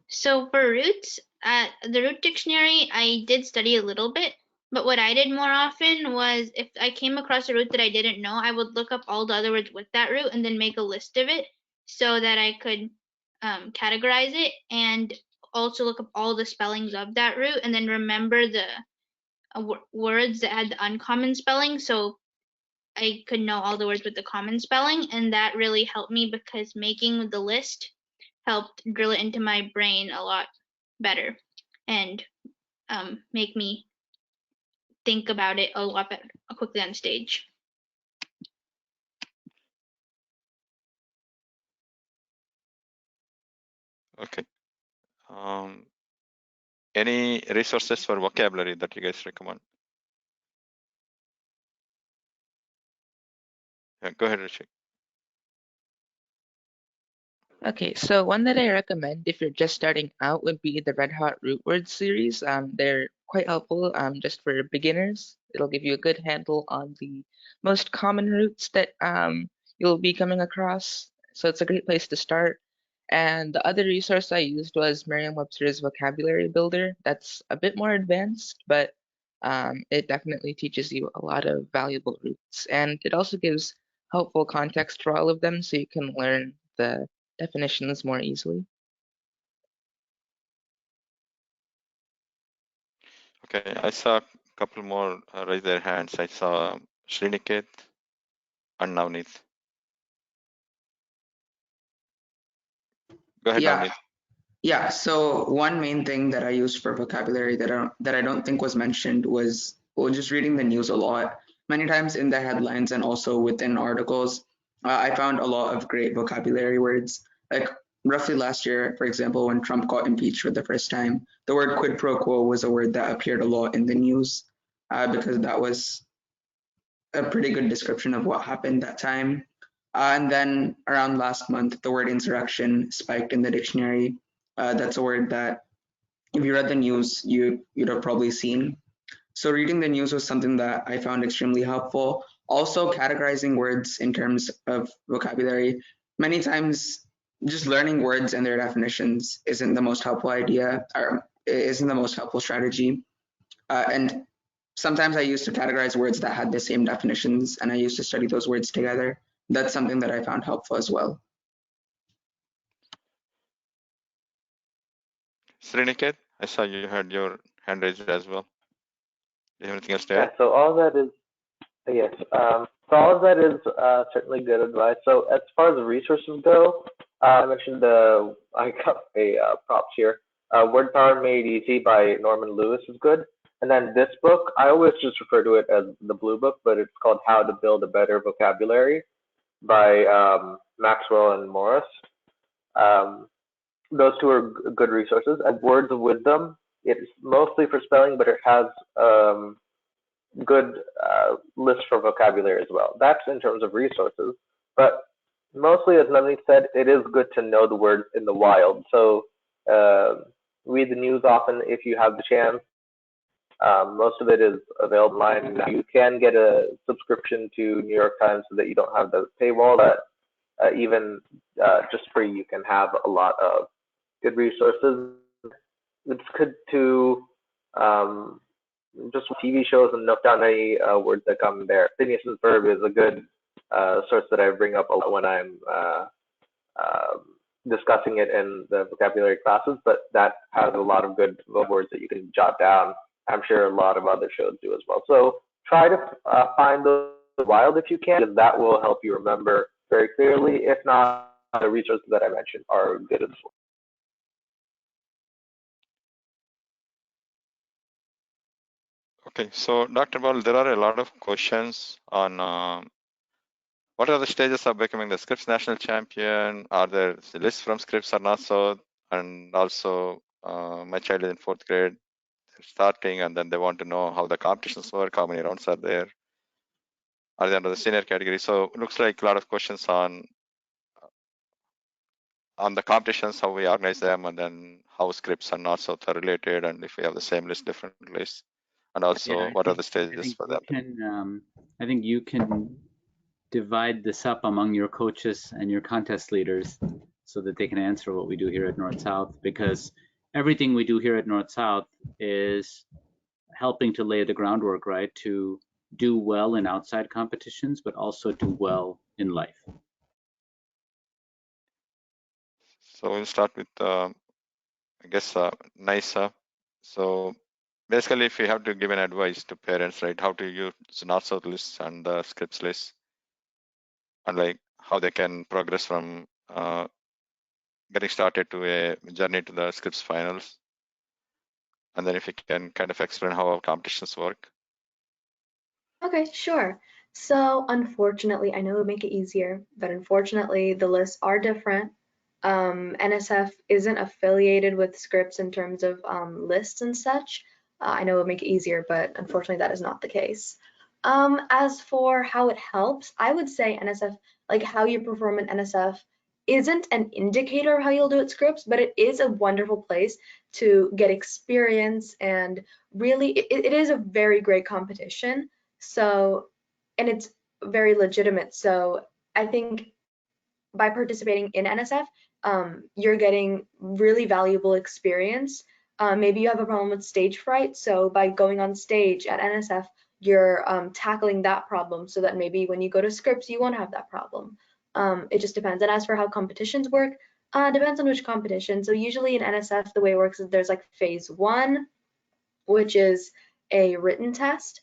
Speaker 4: So for roots, the root dictionary, I did study a little bit, but what I did more often was if I came across a root that I didn't know, I would look up all the other words with that root and then make a list of it so that I could categorize it and also look up all the spellings of that root and then remember the words that had the uncommon spelling so I could know all the words with the common spelling, and that really helped me because making the list helped drill it into my brain a lot better and make me think about it a lot better quickly on stage.
Speaker 3: Okay. Any resources for vocabulary that you guys recommend? Yeah, go ahead, Richie.
Speaker 12: Okay, so one that I recommend if you're just starting out would be the Red Hot Root Word series. They're quite helpful just for beginners. It'll give you a good handle on the most common roots that you'll be coming across. So it's a great place to start. And the other resource I used was Merriam-Webster's Vocabulary Builder. That's a bit more advanced, but it definitely teaches you a lot of valuable roots. And it also gives helpful context for all of them so you can learn the definitions more easily.
Speaker 3: Okay, I saw a couple more raise their hands. I saw Sriniket and Navneet. Go ahead,
Speaker 8: Yeah.
Speaker 3: Navneet.
Speaker 8: Yeah, so one main thing that I used for vocabulary that I don't think was mentioned was just reading the news a lot. Many times in the headlines and also within articles, I found a lot of great vocabulary words. Like roughly last year, for example, when Trump got impeached for the first time, the word quid pro quo was a word that appeared a lot in the news because that was a pretty good description of what happened that time. And then around last month, the word insurrection spiked in the dictionary. That's a word that, if you read the news, you'd have probably seen. So reading the news was something that I found extremely helpful. Also, categorizing words in terms of vocabulary. Many times, just learning words and their definitions isn't the most helpful idea, or isn't the most helpful strategy. And sometimes I used to categorize words that had the same definitions, and I used to study those words together. That's something that I found helpful as well.
Speaker 3: Sriniket, I saw you had your hand raised as well. Do you have anything else to
Speaker 5: Yeah,
Speaker 3: add?
Speaker 5: so all that is, yes, so all of that is certainly good advice. So as far as the resources go, I mentioned I got a props here. Word Power Made Easy by Norman Lewis is good. And then this book, I always just refer to it as the Blue Book, but it's called How to Build a Better Vocabulary by Maxwell and Morris. Those two are good resources. And Words of Wisdom, it's mostly for spelling, but it has good list for vocabulary as well. That's in terms of resources. But mostly, as Navneet said, it is good to know the words in the wild. So read the news often if you have the chance. Most of it is available online. You can get a subscription to New York Times so that you don't have the paywall. That even just free, you can have a lot of good resources. It's good to just TV shows and note down any words that come there. Phineas's verb is a good source that I bring up a lot when I'm discussing it in the vocabulary classes, but that has a lot of good words that you can jot down. I'm sure a lot of other shows do as well. So try to find those wild if you can, and that will help you remember very clearly. If not, the resources that I mentioned are good as well.
Speaker 3: Okay, so Dr. Balu, there are a lot of questions on what are the stages of becoming the Scripps national champion? Are there lists from Scripps or not so? And also, my child is in 4th grade, they're starting, and then they want to know how the competitions work, how many rounds are there? Are they under the senior category? So it looks like a lot of questions on the competitions, how we organize them, and then how Scripps and not so are related, and if we have the same list, different lists, and also
Speaker 2: Yeah,
Speaker 3: what are the stages for them?
Speaker 2: I think you can divide this up among your coaches and your contest leaders so that they can answer what we do here at North-South, because everything we do here at North-South is helping to lay the groundwork, right, to do well in outside competitions, but also do well in life.
Speaker 3: So we'll start with, I guess, NISA. So basically, if you have to give an advice to parents, right, how to use North-South lists and the Scripps lists, and like how they can progress from getting started to a journey to the Scripps finals. And then if you can kind of explain how our competitions work.
Speaker 7: Okay, sure. So unfortunately, I know it would make it easier, but unfortunately the lists are different. NSF isn't affiliated with Scripps in terms of lists and such. I know it would make it easier, but unfortunately that is not the case. As for how it helps, I would say NSF, like how you perform in NSF, isn't an indicator of how you'll do at Scripps, but it is a wonderful place to get experience, and really it is a very great competition. So, and it's very legitimate. So I think by participating in NSF, you're getting really valuable experience. Maybe you have a problem with stage fright. So by going on stage at NSF, you're tackling that problem so that maybe when you go to Scripps, you won't have that problem. It just depends. And as for how competitions work, depends on which competition. So usually in NSF, the way it works is there's like phase 1, which is a written test.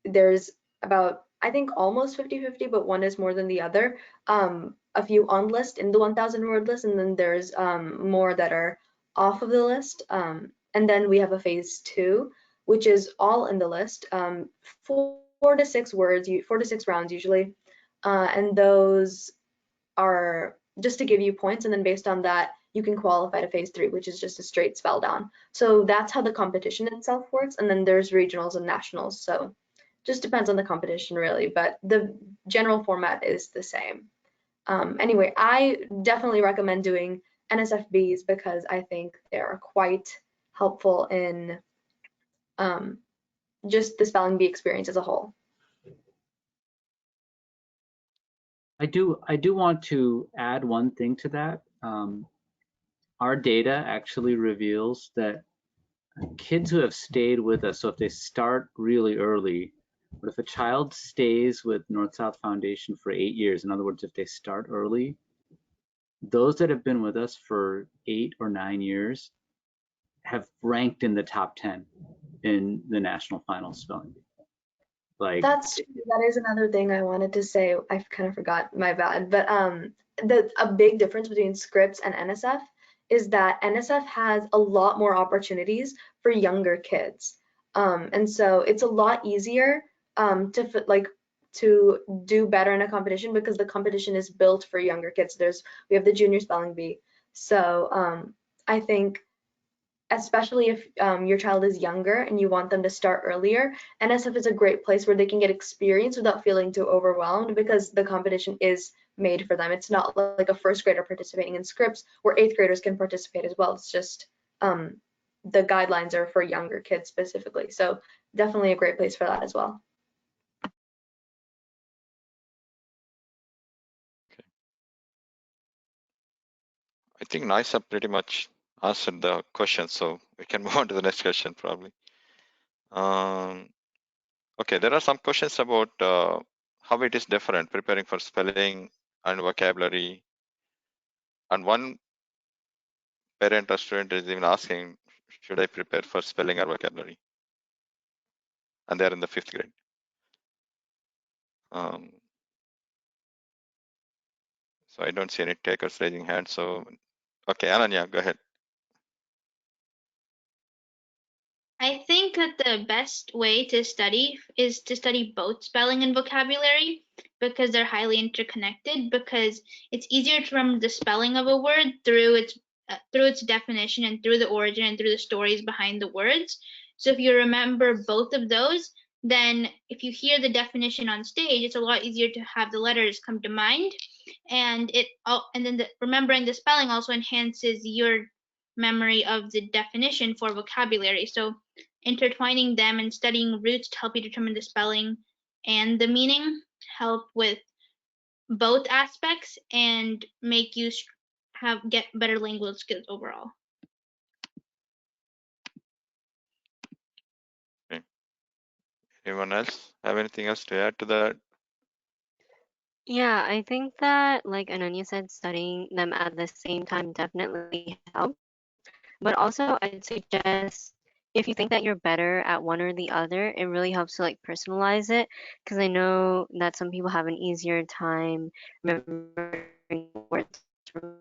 Speaker 7: There's about, I think, almost 50-50, but one is more than the other. a few on the list in the 1,000 word list, and then there's more that are off of the list. And then we have a phase 2, which is all in the list, 4 to 6 words, 4 to 6 rounds usually, and those are just to give you points, and then based on that you can qualify to phase 3, which is just a straight spell down. So that's how the competition itself works, and then there's regionals and nationals, so just depends on the competition really, but the general format is the same. Anyway, I definitely recommend doing NSFBs because I think they are quite helpful in just the spelling bee experience as a whole.
Speaker 2: I do want to add one thing to that. Our data actually reveals that kids who have stayed with us, so if they start really early, but if a child stays with North-South Foundation for 8 years, in other words, if they start early, those that have been with us for 8 or 9 years have ranked in the top 10 in the national final spelling bee. Like,
Speaker 7: that is another thing I wanted to say. I kind of forgot, my bad. But a big difference between Scripps and NSF is that NSF has a lot more opportunities for younger kids, and so it's a lot easier to do better in a competition because the competition is built for younger kids. We have the junior spelling bee, so I think, especially if your child is younger and you want them to start earlier, NSF is a great place where they can get experience without feeling too overwhelmed because the competition is made for them. It's not like a first grader participating in Scripps where 8th graders can participate as well. It's just the guidelines are for younger kids specifically. So definitely a great place for that as well.
Speaker 3: Okay. I think NISA pretty much answered the question, so we can move on to the next question probably. Okay, there are some questions about how it is different preparing for spelling and vocabulary. And one parent or student is even asking, should I prepare for spelling or vocabulary? And they're in the 5th grade. So I don't see any takers raising hands. So, okay, Ananya, go ahead.
Speaker 4: I think that the best way to study is to study both spelling and vocabulary because they're highly interconnected, because it's easier to remember the spelling of a word through its definition and through the origin and through the stories behind the words. So if you remember both of those, then if you hear the definition on stage, it's a lot easier to have the letters come to mind, and then remembering the spelling also enhances your memory of the definition for vocabulary. So intertwining them and studying roots to help you determine the spelling and the meaning help with both aspects and make you get better language skills overall.
Speaker 3: Okay. Anyone else have anything else to add to that?
Speaker 10: Yeah, I think that, like Ananya said, studying them at the same time definitely helps. But also, I'd suggest if you think that you're better at one or the other, it really helps to like personalize it. Because I know that some people have an easier time remembering words from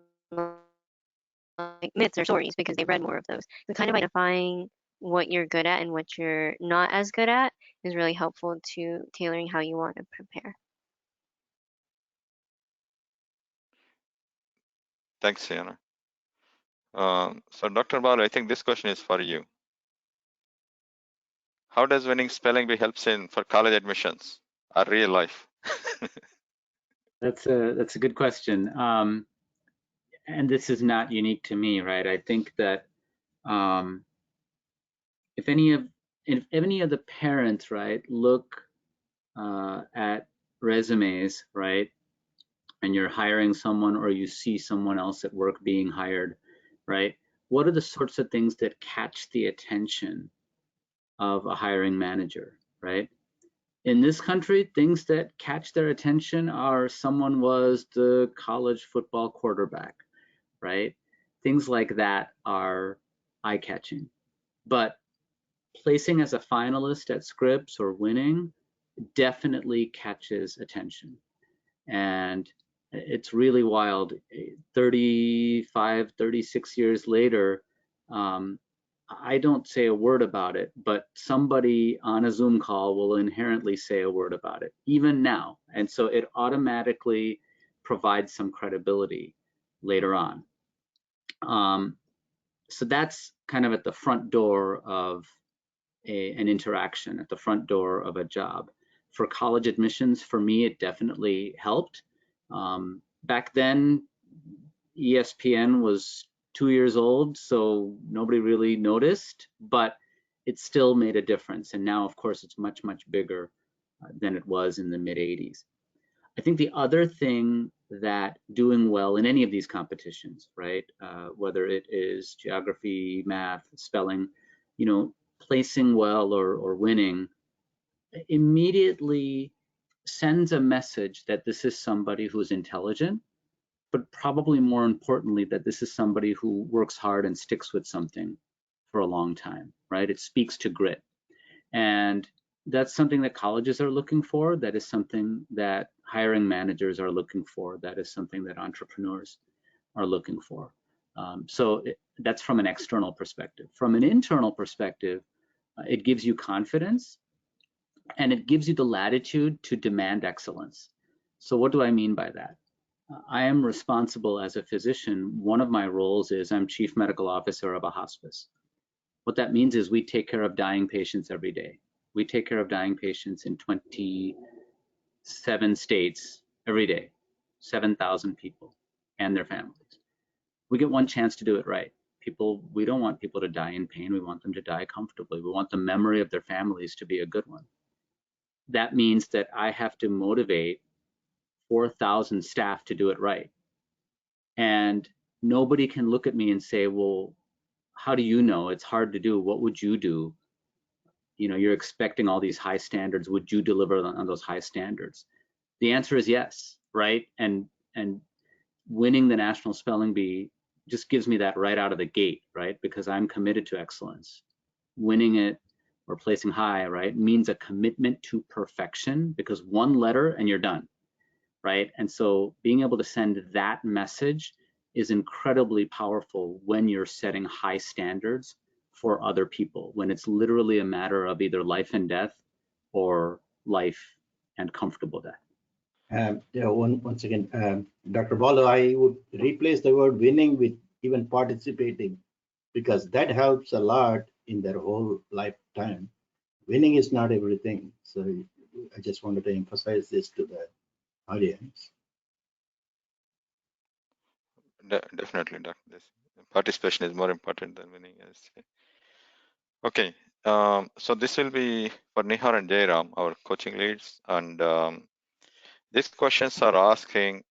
Speaker 10: like myths or stories because they've read more of those. So kind of identifying what you're good at and what you're not as good at is really helpful to tailoring how you want to prepare.
Speaker 3: Thanks, Sienna. So Dr. Balu, I think this question is for you. How does winning spelling bee helps for college admissions or real life?
Speaker 2: that's a good question. And this is not unique to me, right? I think that if any of the parents, right, look at resumes, right, and you're hiring someone or you see someone else at work being hired, right, what are the sorts of things that catch the attention of a hiring manager, right? In this country, things that catch their attention are someone was the college football quarterback, right? Things like that are eye-catching. But placing as a finalist at Scripps or winning definitely catches attention. And It's really wild. 35, 36 years later, I don't say a word about it, but somebody on a Zoom call will inherently say a word about it, even now. And so it automatically provides some credibility later on. So that's kind of at the front door of an interaction, at the front door of a job. For college admissions, for me, it definitely helped. Back then, ESPN was 2 years old, so nobody really noticed, but it still made a difference. And now, of course, it's much, much bigger than it was in the mid 80s. I think the other thing that doing well in any of these competitions, right, whether it is geography, math, spelling, you know, placing well or winning, immediately sends a message that this is somebody who's intelligent, but probably more importantly, that this is somebody who works hard and sticks with something for a long time, right? It speaks to grit. And that's something that colleges are looking for. That is something that hiring managers are looking for. That is something that entrepreneurs are looking for. That's from an external perspective. From an internal perspective, it gives you confidence and it gives you the latitude to demand excellence. So what do I mean by that? I am responsible as a physician. One of my roles is I'm chief medical officer of a hospice. What that means is we take care of dying patients every day. We take care of dying patients in 27 states every day, 7,000 people and their families. We get one chance to do it right. We don't want people to die in pain. We want them to die comfortably. We want the memory of their families to be a good one. That means that I have to motivate 4,000 staff to do it right. And nobody can look at me and say, well, how do you know? It's hard to do. What would you do? You know, you're expecting all these high standards. Would you deliver on those high standards? The answer is yes, right? And winning the National Spelling Bee just gives me that right out of the gate, right? Because I'm committed to excellence. Winning it or placing high, right, means a commitment to perfection, because one letter and you're done, right? And so being able to send that message is incredibly powerful when you're setting high standards for other people, when it's literally a matter of either life and death or life and comfortable death.
Speaker 1: Once again, Dr. Balu, I would replace the word winning with even participating, because that helps a lot in their whole lifetime. Winning is not everything. So I just wanted to emphasize this to the audience.
Speaker 3: Definitely, Dr. Participation is more important than winning. Okay, so this will be for Nihar and Jairam, our coaching leads. And these questions are asking,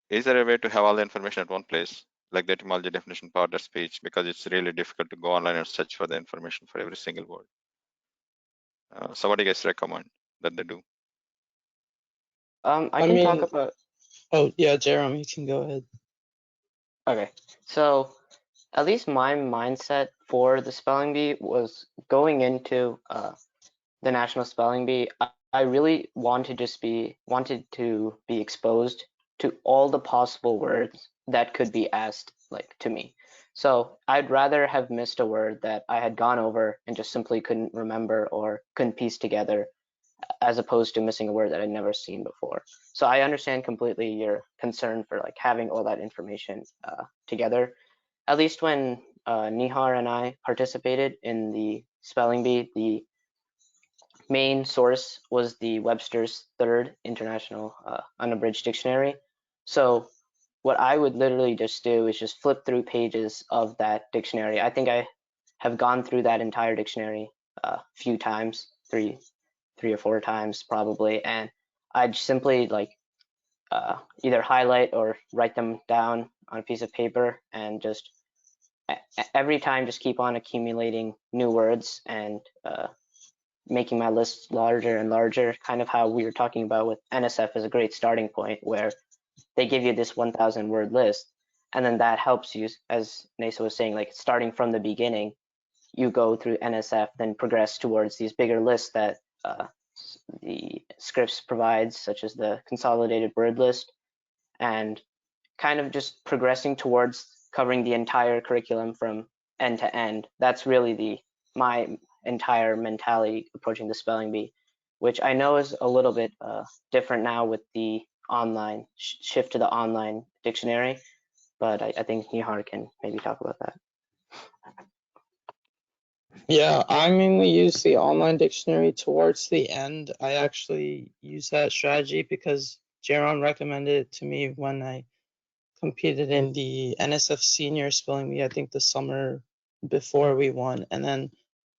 Speaker 3: is there a way to have all the information at one place, like the etymology, definition, part of speech, because it's really difficult to go online and search for the information for every single word. So what do you guys recommend that they do?
Speaker 11: I can talk about.
Speaker 9: Oh yeah, Jerome, you can go ahead.
Speaker 11: Okay, so at least my mindset for the spelling bee was going into the National Spelling Bee. I really wanted to be exposed to all the possible words that could be asked to me. So I'd rather have missed a word that I had gone over and just simply couldn't remember or couldn't piece together, as opposed to missing a word that I'd never seen before. So I understand completely your concern for having all that information together. At least when Nihar and I participated in the spelling bee, the main source was the Webster's Third International Unabridged Dictionary. So what I would literally just do is just flip through pages of that dictionary. I think I have gone through that entire dictionary a few times, three or four times probably, and I'd simply either highlight or write them down on a piece of paper, and just every time just keep on accumulating new words and making my list larger and larger, kind of how we were talking about with NSF is a great starting point, where they give you this 1,000 word list, and then that helps you, as Nesa was saying, starting from the beginning, you go through NSF, then progress towards these bigger lists that the Scripps provides, such as the consolidated word list. and kind of just progressing towards covering the entire curriculum from end to end. That's really my entire mentality approaching the spelling bee, which I know is a little bit different now with the online shift to the online dictionary, but I think Nihar can maybe talk about that.
Speaker 9: Yeah, I mainly use the online dictionary towards the end. I actually use that strategy because Jaron recommended it to me when I competed in the NSF senior spelling bee, I think the summer before we won. And then,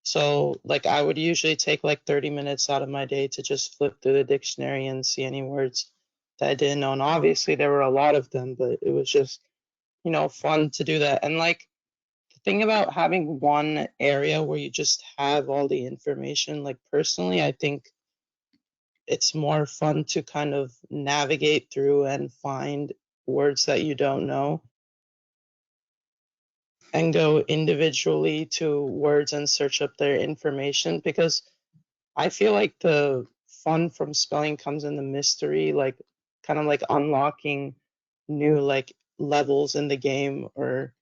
Speaker 9: so like I would usually take like 30 minutes out of my day to just flip through the dictionary and see any words that I didn't know. And obviously there were a lot of them, but it was just, you know, fun to do that. And like the thing about having one area where you just have all the information, like personally, I think it's more fun to kind of navigate through and find words that you don't know and go individually to words and search up their information, because I feel like the fun from spelling comes in the mystery, like kind of like unlocking new like levels in the game or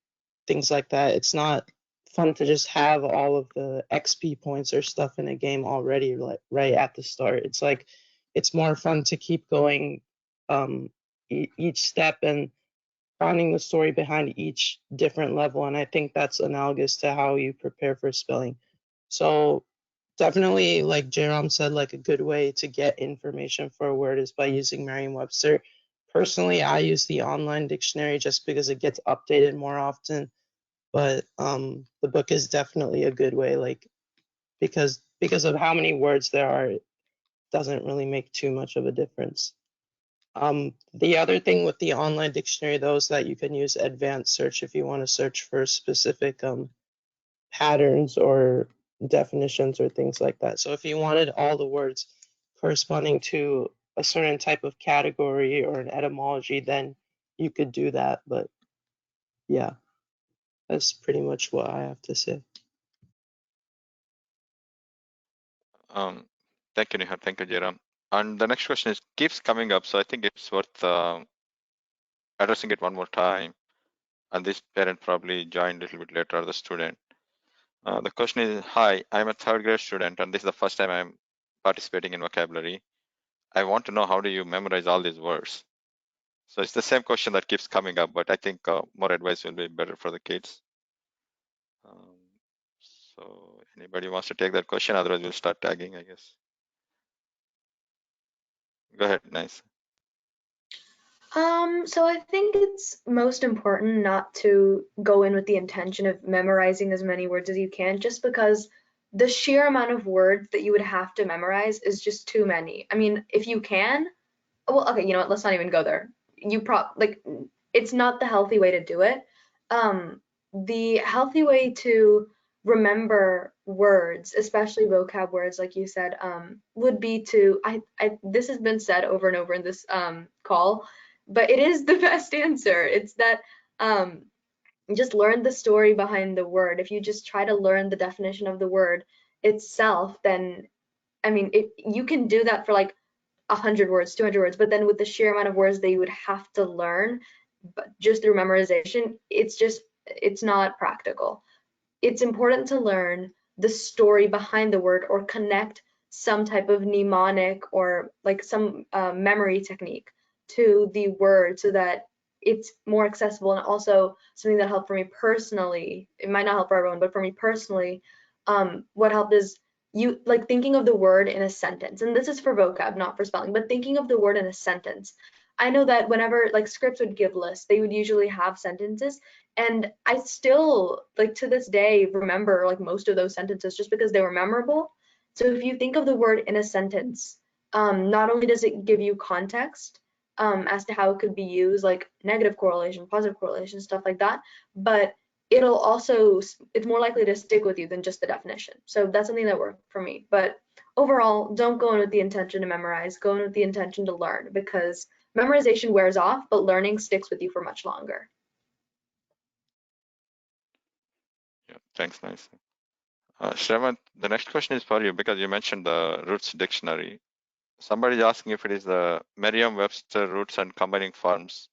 Speaker 9: things like that. It's not fun to just have all of the XP points or stuff in a game already like right at the start. It's like it's more fun to keep going each step and finding the story behind each different level. And I think that's analogous to how you prepare for spelling. So definitely, like Jerome said, like a good way to get information for a word is by using Merriam-Webster. Personally, I use the online dictionary just because it gets updated more often. But the book is definitely a good way, like because of how many words there are, it doesn't really make too much of a difference. The other thing with the online dictionary, though, is that you can use advanced search if you want to search for specific patterns or definitions or things like that. So if you wanted all the words corresponding to a certain type of category or an etymology, then you could do that. But yeah, that's pretty much what I have to say.
Speaker 3: Thank you, Nihar. Thank you, Jairam. And the next question keeps coming up, so I think it's worth addressing it one more time. And this parent probably joined a little bit later, or the student. The question is, hi, I'm a third grade student, and this is the first time I'm participating in vocabulary. I want to know, how do you memorize all these words? So it's the same question that keeps coming up, but I think more advice will be better for the kids. So anybody wants to take that question? Otherwise, we'll start tagging, I guess. Go ahead, nice.
Speaker 7: So I think it's most important not to go in with the intention of memorizing as many words as you can, just because the sheer amount of words that you would have to memorize is just too many. I mean, if you can, well, okay, you know what, let's not even go there. It's not the healthy way to do it. The healthy way to remember words, especially vocab words, like you said, would be to, this has been said over and over in this call, but it is the best answer. It's that just learn the story behind the word. If you just try to learn the definition of the word itself, then, I mean, you can do that for like 100 words, 200 words, but then with the sheer amount of words that you would have to learn, but just through memorization, it's not practical. It's important to learn the story behind the word or connect some type of mnemonic or like some memory technique to the word so that it's more accessible. And also something that helped for me personally, it might not help for everyone, but for me personally, what helped is you like thinking of the word in a sentence. And this is for vocab, not for spelling, but thinking of the word in a sentence. I know that whenever like scripts would give lists, they would usually have sentences, and I still like to this day remember like most of those sentences just because they were memorable. So if you think of the word in a sentence, not only does it give you context as to how it could be used, like negative correlation, positive correlation, stuff like that, but it'll also, it's more likely to stick with you than just the definition. So that's something that worked for me. But overall, don't go in with the intention to memorize, go in with the intention to learn, because memorization wears off, but learning sticks with you for much longer.
Speaker 3: Yeah, thanks, nice. Shravan, the next question is for you because you mentioned the Roots Dictionary. somebody's asking if it is the Merriam-Webster roots and combining forms.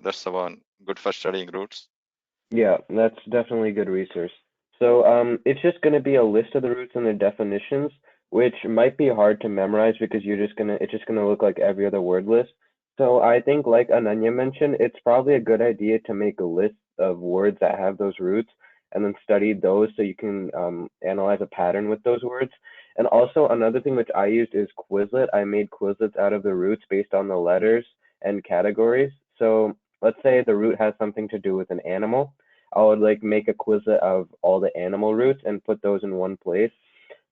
Speaker 3: That's the one good for studying roots.
Speaker 6: Yeah, that's definitely good research. So it's just going to be a list of the roots and their definitions, which might be hard to memorize because it's just gonna look like every other word list. So I think, like Ananya mentioned, it's probably a good idea to make a list of words that have those roots and then study those so you can analyze a pattern with those words. And also another thing which I used is Quizlet. I made Quizlets out of the roots based on the letters and categories. So let's say the root has something to do with an animal. I would like make a Quizlet of all the animal roots and put those in one place.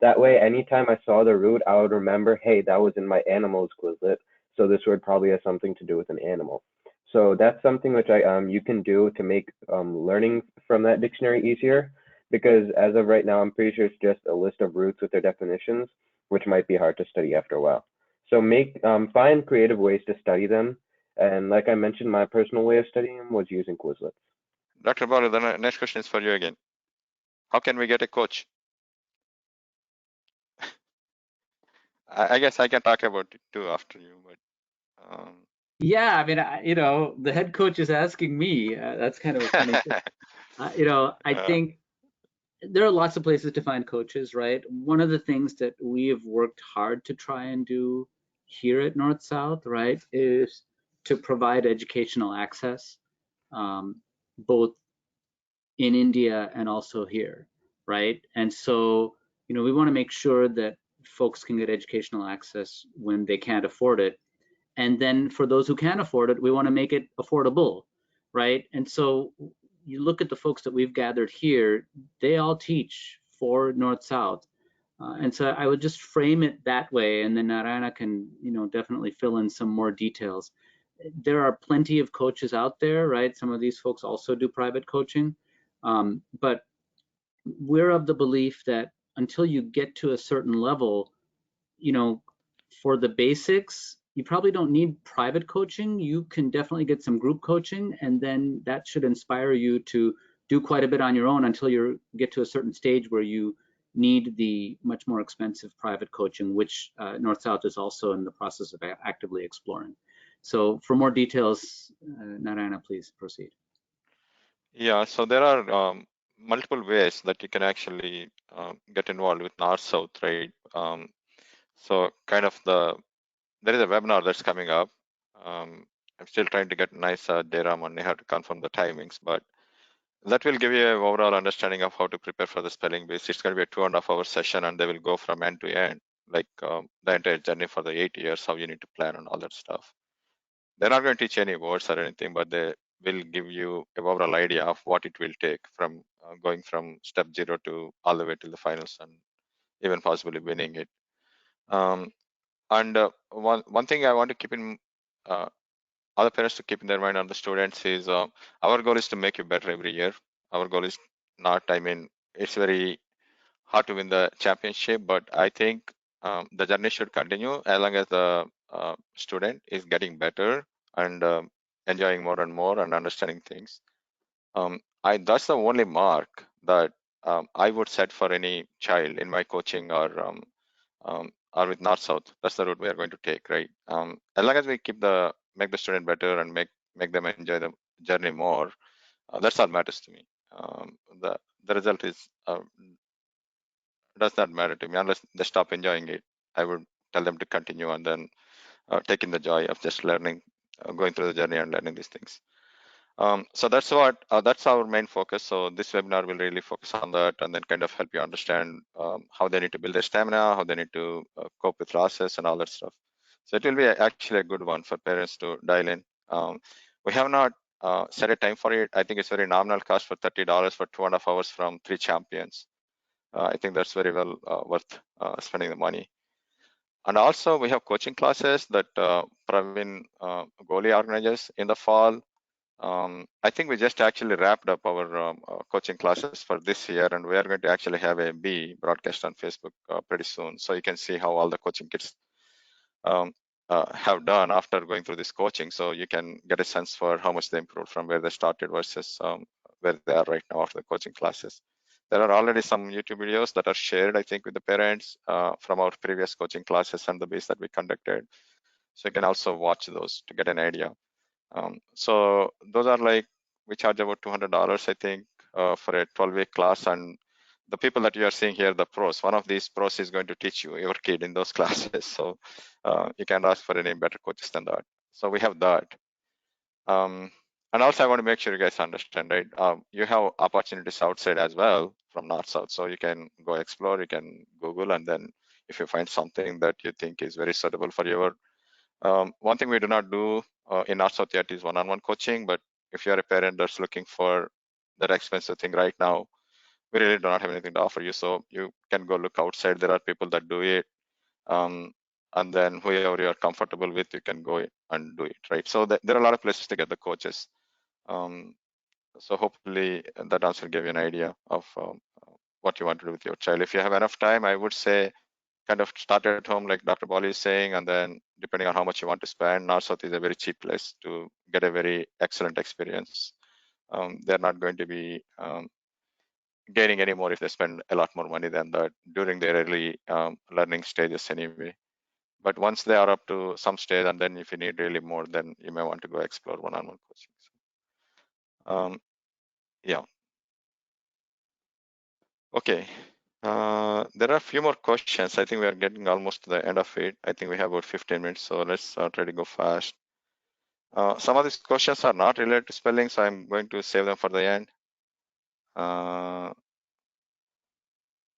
Speaker 6: That way, anytime I saw the root, I would remember, hey, that was in my animals Quizlet, so this word probably has something to do with an animal. So that's something which you can do to make learning from that dictionary easier, because as of right now, I'm pretty sure it's just a list of roots with their definitions, which might be hard to study after a while. So find creative ways to study them, and like I mentioned, my personal way of studying them was using Quizlets.
Speaker 3: Dr. Balu, the next question is for you again. How can we get a coach? I guess I can talk about it too after you, but
Speaker 2: Yeah, I mean, the head coach is asking me. That's kind of a funny thing. I think there are lots of places to find coaches, right? One of the things that we have worked hard to try and do here at North South, right, is to provide educational access, both in India and also here, right? And so, we want to make sure that folks can get educational access when they can't afford it. And then for those who can afford it, we want to make it affordable, right? And so you look at the folks that we've gathered here, they all teach for North South. And so I would just frame it that way, and then Narayana can, definitely fill in some more details. There are plenty of coaches out there, right? Some of these folks also do private coaching, but we're of the belief that until you get to a certain level, for the basics, you probably don't need private coaching. You can definitely get some group coaching, and then that should inspire you to do quite a bit on your own until you get to a certain stage where you need the much more expensive private coaching, which North South is also in the process of actively exploring. So for more details, Narayana, please proceed.
Speaker 3: Yeah, so there are multiple ways that you can actually get involved with North South, right? So kind of there is a webinar that's coming up. I'm still trying to get nice data on. I have to confirm the timings, but that will give you an overall understanding of how to prepare for the spelling bees. It's going to be a 2.5 hour session, and they will go from end to end, like the entire journey for the 8 years, how you need to plan and all that stuff. They're not going to teach any words or anything, but they will give you an overall idea of what it will take from going from step 0 to all the way to the finals and even possibly winning it. And one thing I want to keep in other parents to keep in their mind on the students is our goal is to make you better every year. Our goal is not, it's very hard to win the championship, but I think the journey should continue as long as the student is getting better and enjoying more and more and understanding things. That's the only mark that I would set for any child in my coaching or with North South. That's the route we are going to take, right? As long as we make the student better and make them enjoy the journey more, that's all matters to me. The result is does not matter to me unless they stop enjoying it. I would tell them to continue and then taking the joy of just learning, going through the journey and learning these things. So that's our main focus. So this webinar will really focus on that and then kind of help you understand how they need to build their stamina, how they need to cope with losses and all that stuff. So it will be actually a good one for parents to dial in. We have not set a time for it. I think it's very nominal cost for $30 for 2.5 hours from 3 champions. I think that's very well worth spending the money. And also we have coaching classes that Praveen Goli organizes in the fall. I think we just actually wrapped up our coaching classes for this year, and we are going to actually have a B broadcast on Facebook pretty soon. So you can see how all the coaching kids have done after going through this coaching. So you can get a sense for how much they improved from where they started versus where they are right now after the coaching classes. There are already some YouTube videos that are shared, I think, with the parents from our previous coaching classes and the base that we conducted. So you can also watch those to get an idea. So those are like, we charge about $200, I think, for a 12-week class. And the people that you are seeing here, the pros, one of these pros is going to teach you, your kid, in those classes. So you can't ask for any better coaches than that. So we have that. And also I want to make sure you guys understand, right? You have opportunities outside as well from North-South. So you can go explore, you can Google, and then if you find something that you think is very suitable for your, one thing we do not do in North-South yet is one-on-one coaching, but if you're a parent that's looking for that expensive thing right now, we really do not have anything to offer you. So you can go look outside. There are people that do it. And then whoever you're comfortable with, you can go and do it, right? So there are a lot of places to get the coaches. So hopefully that answer gave you an idea of what you want to do with your child. If you have enough time, I would say kind of start at home, like Dr. Balu is saying, and then depending on how much you want to spend, North-South is a very cheap place to get a very excellent experience. They're not going to be gaining any more if they spend a lot more money than that during their early learning stages anyway. But once they are up to some stage, and then if you need really more, then you may want to go explore one-on-one coaching. Yeah. Okay. There are a few more questions. I think we are getting almost to the end of it. I think we have about 15 minutes, so let's try to go fast. Some of these questions are not related to spelling, so I'm going to save them for the end.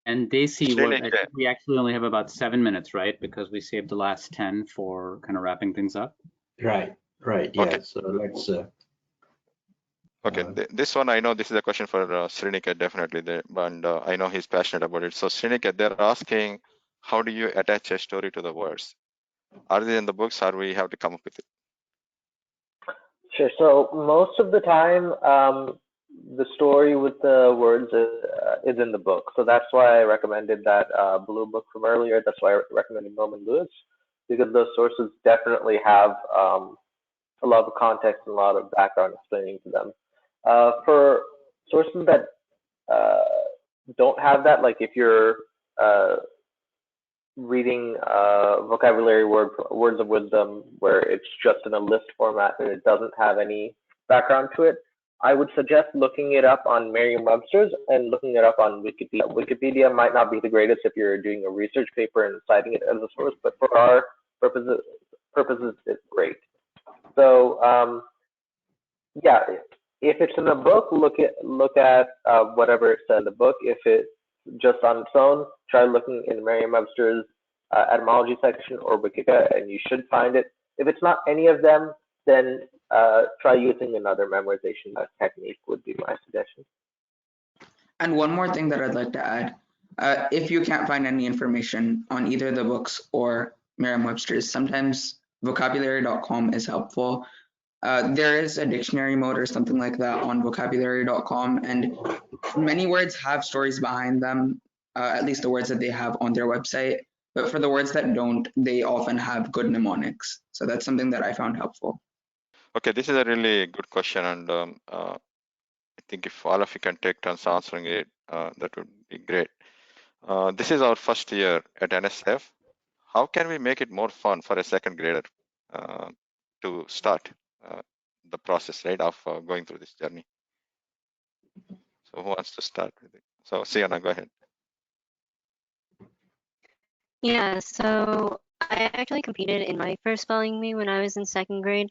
Speaker 2: And Daisy, I think we actually only have about 7 minutes, right? Because we saved the last 10 for kind of wrapping things up.
Speaker 1: Right. Yeah. Okay. So let's.
Speaker 3: Okay, this one, I know this is a question for Sriniket, definitely, and I know he's passionate about it. So Sriniket, they're asking, how do you attach a story to the words? Are they in the books, or we have to come up with it?
Speaker 5: Sure. So most of the time, the story with the words is in the book. So that's why I recommended that blue book from earlier. That's why I recommended Norman Lewis, because those sources definitely have a lot of context and a lot of background explaining to them. For sources that don't have that, like if you're reading vocabulary words of wisdom where it's just in a list format and it doesn't have any background to it, I would suggest looking it up on Merriam-Webster's and looking it up on Wikipedia. Wikipedia might not be the greatest if you're doing a research paper and citing it as a source, but for our purposes it's great. So yeah, if it's in a book, look at whatever it said in the book. If it's just on its own, try looking in Merriam-Webster's etymology section or Wikipedia, and you should find it. If it's not any of them, then try using another memorization technique would be my suggestion.
Speaker 8: And one more thing that I'd like to add, if you can't find any information on either the books or Merriam-Webster's, sometimes vocabulary.com is helpful. There is a dictionary mode or something like that on vocabulary.com, and many words have stories behind them, at least the words that they have on their website. But for the words that don't, they often have good mnemonics. So that's something that I found helpful.
Speaker 3: Okay, this is a really good question, and I think if all of you can take turns answering it, that would be great. This is our first year at NSF. How can we make it more fun for a second grader to start the process, right, of going through this journey? So who wants to start with it? So Sienna, go ahead.
Speaker 10: Yeah, so I actually competed in my first spelling bee when I was in second grade.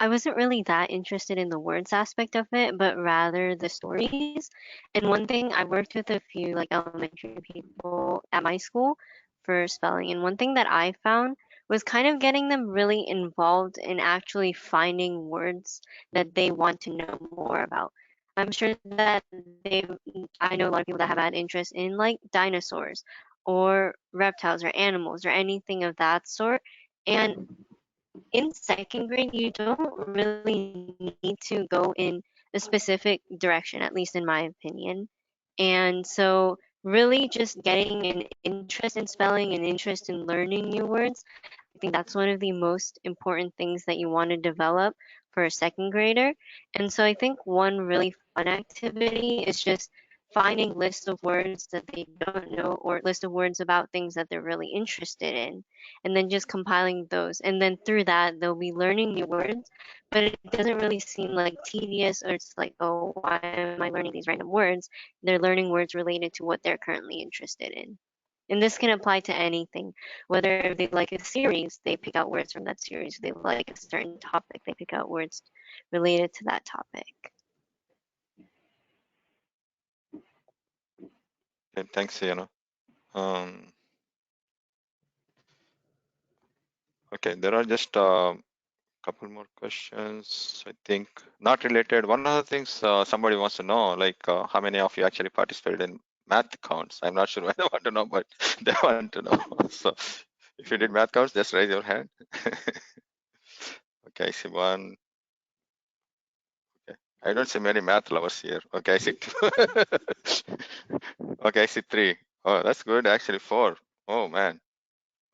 Speaker 10: I wasn't really that interested in the words aspect of it, but rather the stories. And one thing, I worked with a few like elementary people at my school for spelling, and one thing that I found was kind of getting them really involved in actually finding words that they want to know more about. I'm sure that I know a lot of people that have had interest in like dinosaurs or reptiles or animals or anything of that sort. And in second grade, you don't really need to go in a specific direction, at least in my opinion. And so, really, just getting an interest in spelling and interest in learning new words, I think that's one of the most important things that you want to develop for a second grader. And so, I think one really fun activity is just finding lists of words that they don't know or list of words about things that they're really interested in, and then just compiling those. And then through that, they'll be learning new words, but it doesn't really seem like tedious or it's like, oh, why am I learning these random words? They're learning words related to what they're currently interested in. And this can apply to anything, whether if they like a series, they pick out words from that series. If they like a certain topic, they pick out words related to that topic.
Speaker 3: Okay, thanks, Sienna. Okay, there are just a couple more questions, I think, not related. One of the things somebody wants to know, like how many of you actually participated in math counts? I'm not sure why they want to know, but they want to know. So if you did math counts, just raise your hand. Okay, I see one. Okay, I don't see many math lovers here. Okay, I see two. Okay, I see three. Oh, that's good. Actually, four. Oh man.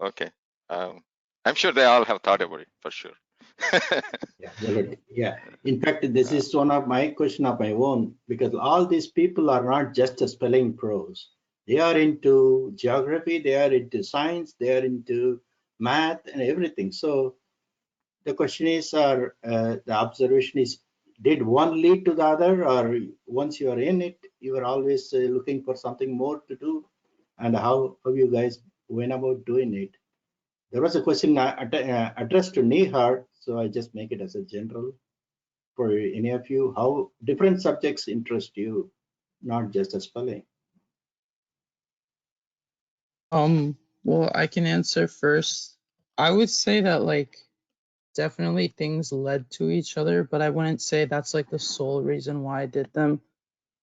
Speaker 3: Okay. I'm sure they all have thought about it for sure.
Speaker 1: Yeah. In fact, this is one of my question of my own, because all these people are not just a spelling pros. They are into geography, they are into science, they are into math and everything. So the question is, the observation is, did one lead to the other, or once you are in it, you are always looking for something more to do? And how you guys went about doing it? There was a question addressed to Nihar, so I just make it as a general for any of you. How different subjects interest you, not just a spelling?
Speaker 9: Well, I can answer first. I would say that like definitely things led to each other, but I wouldn't say that's like the sole reason why I did them.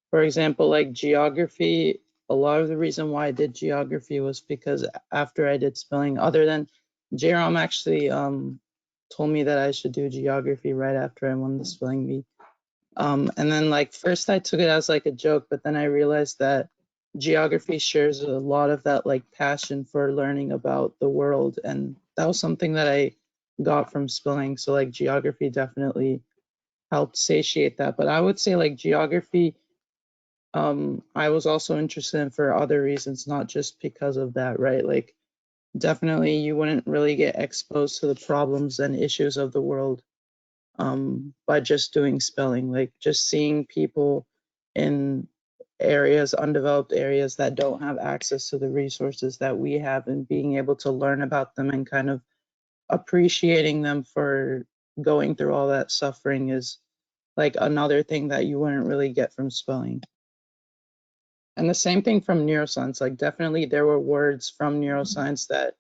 Speaker 9: For example, like geography, a lot of the reason why I did geography was because after I did spelling, other than J-Rom actually told me that I should do geography right after I won the spelling bee. And then like first I took it as like a joke, but then I realized that geography shares a lot of that like passion for learning about the world, and that was something that I got from spelling. So like geography definitely helped satiate that. But I would say like geography, I was also interested in for other reasons, not just because of that, right? Like definitely you wouldn't really get exposed to the problems and issues of the world by just doing spelling. Like just seeing people in areas, undeveloped areas that don't have access to the resources that we have, and being able to learn about them and kind of appreciating them for going through all that suffering is like another thing that you wouldn't really get from spelling. And the same thing from neuroscience. Like definitely there were words from neuroscience that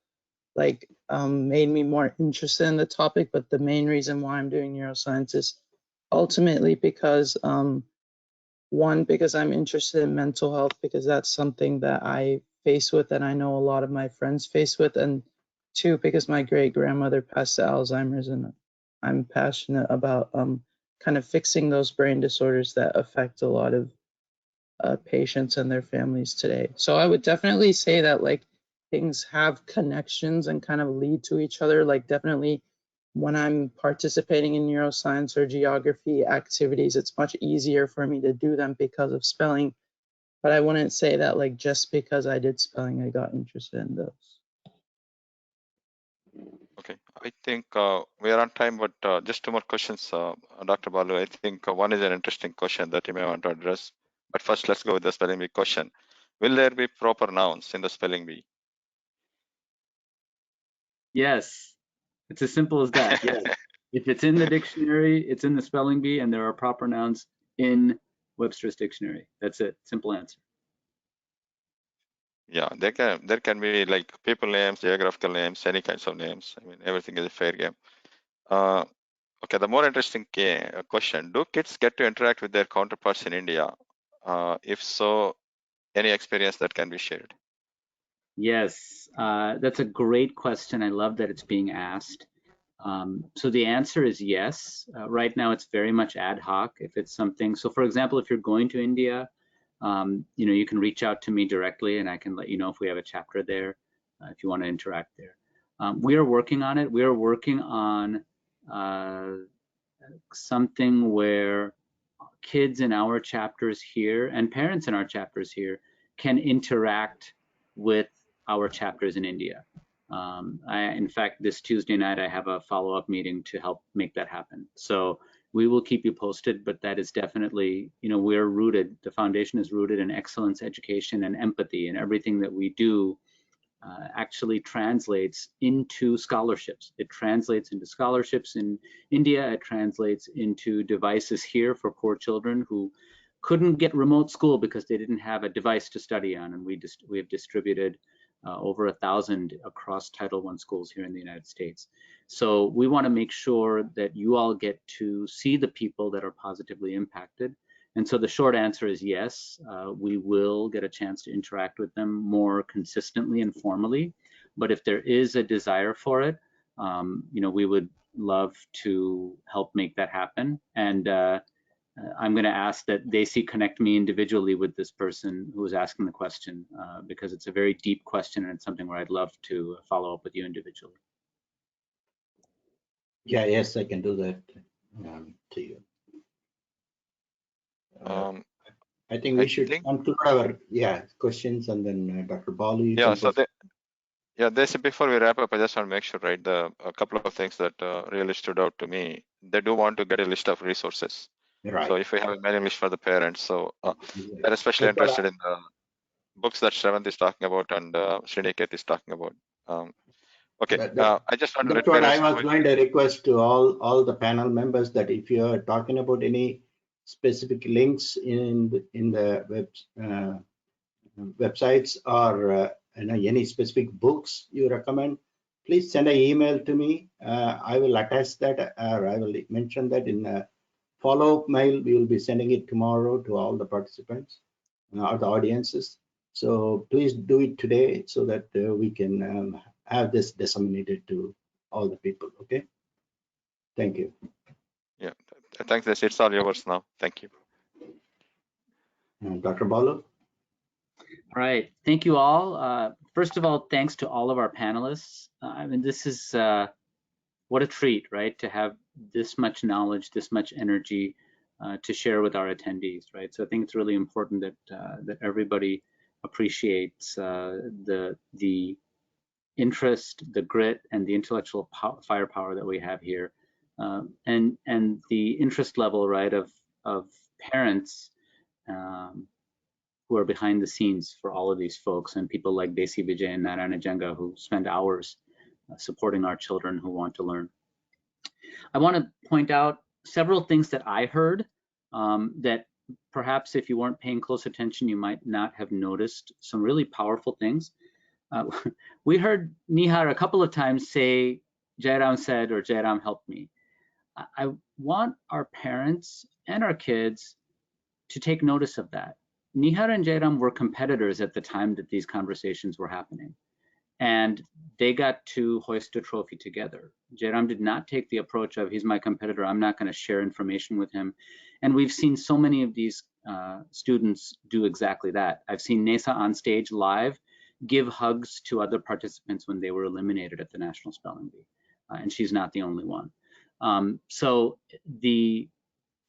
Speaker 9: like made me more interested in the topic, but the main reason why I'm doing neuroscience is ultimately because one, because I'm interested in mental health, because that's something that I face with and I know a lot of my friends face with, and two, because my great grandmother passed to Alzheimer's, and I'm passionate about kind of fixing those brain disorders that affect a lot of patients and their families today. So I would definitely say that like things have connections and kind of lead to each other. Like definitely when I'm participating in neuroscience or geography activities, it's much easier for me to do them because of spelling. But I wouldn't say that like just because I did spelling, I got interested in those.
Speaker 3: Okay, I think we are on time, but just two more questions, Dr. Balu. I think one is an interesting question that you may want to address. But first, let's go with the spelling bee question. Will there be proper nouns in the spelling bee?
Speaker 2: Yes, it's as simple as that. Yes. If it's in the dictionary, it's in the spelling bee, and there are proper nouns in Webster's dictionary. That's it. Simple answer.
Speaker 3: Yeah, there can be like people names, geographical names, any kinds of names. I mean, everything is a fair game. Okay, the more interesting question: do kids get to interact with their counterparts in India? If so, any experience that can be shared?
Speaker 2: Yes, that's a great question. I love that it's being asked. So the answer is yes. Right now, it's very much ad hoc. If it's something, so for example, if you're going to India, you can reach out to me directly, and I can let you know if we have a chapter there, if you want to interact there. We are working on it. We are working on something where kids in our chapters here and parents in our chapters here can interact with our chapters in India. In fact, this Tuesday night, I have a follow-up meeting to help make that happen. So we will keep you posted, but that is definitely, we're rooted, the foundation is rooted in excellence, education, and empathy, and everything that we do actually translates into scholarships. It translates into scholarships in India. It translates into devices here for poor children who couldn't get remote school because they didn't have a device to study on. And we have distributed over 1,000 across Title I schools here in the United States. So we want to make sure that you all get to see the people that are positively impacted. And so the short answer is yes, we will get a chance to interact with them more consistently and formally. But if there is a desire for it, we would love to help make that happen. And I'm going to ask that Desi connect me individually with this person who is asking the question, because it's a very deep question and it's something where I'd love to follow up with you individually.
Speaker 1: Yeah, yes, I can do that to you. I think we should conclude our questions, and then Dr. Balu, you can
Speaker 3: so this before we wrap up, I just want to make sure, right, a couple of things that really stood out to me. They do want to get a list of resources.
Speaker 1: Right.
Speaker 3: So if we have a mailing list for the parents, so they're especially interested in the books that Shravant is talking about and Sriniket is talking about. Okay, I just want to let
Speaker 1: what I was going to request to all the panel members, that if you are talking about any specific links in the websites or any specific books you recommend, please send an email to me. I will attach that, or I will mention that in a follow-up mail. We will be sending it tomorrow to all the participants or the audiences. So please do it today so that we can have this disseminated to all the people. Okay. Thank you.
Speaker 3: Yeah, thanks. It's all yours now. Thank you.
Speaker 1: Dr. Balu.
Speaker 2: All right, thank you all. First of all, thanks to all of our panelists. I mean, this is what a treat, right? To have this much knowledge, this much energy to share with our attendees, right? So I think it's really important that everybody appreciates the interest, the grit, and the intellectual firepower that we have here, and the interest level, right, of parents who are behind the scenes for all of these folks, and people like Desi Vijay and Ananya who spend hours supporting our children who want to learn. I want to point out several things that I heard that perhaps if you weren't paying close attention, you might not have noticed some really powerful things. We heard Nihar a couple of times say, Jairam said, or Jairam helped me. I want our parents and our kids to take notice of that. Nihar and Jairam were competitors at the time that these conversations were happening, and they got to hoist a trophy together. Jairam did not take the approach of, he's my competitor, I'm not going to share information with him. And we've seen so many of these students do exactly that. I've seen Nesa on stage live give hugs to other participants when they were eliminated at the National Spelling Bee, and she's not the only one. So the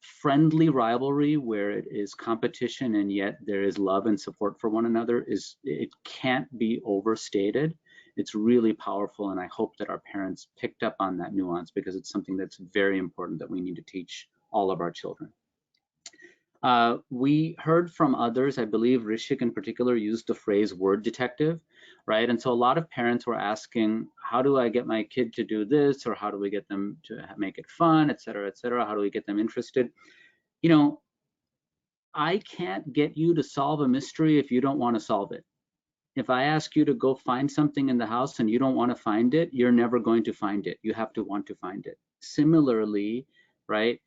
Speaker 2: friendly rivalry where it is competition and yet there is love and support for one another it can't be overstated. It's really powerful, and I hope that our parents picked up on that nuance, because it's something that's very important that we need to teach all of our children. We heard from others, I believe Rishik in particular used the phrase word detective, right? And so a lot of parents were asking, how do I get my kid to do this? Or how do we get them to make it fun, et cetera, et cetera? How do we get them interested? You know, I can't get you to solve a mystery if you don't want to solve it. If I ask you to go find something in the house and you don't want to find it, you're never going to find it. You have to want to find it. Similarly, right,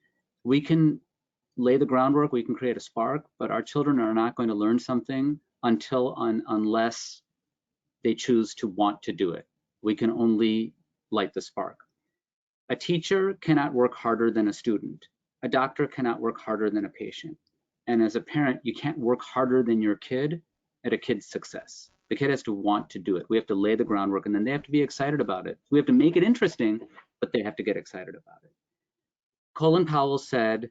Speaker 2: we can lay the groundwork, we can create a spark, but our children are not going to learn something unless they choose to want to do it. We can only light the spark. A teacher cannot work harder than a student. A doctor cannot work harder than a patient. And as a parent, you can't work harder than your kid at a kid's success. The kid has to want to do it. We have to lay the groundwork, and then they have to be excited about it. We have to make it interesting, but they have to get excited about it. Colin Powell said,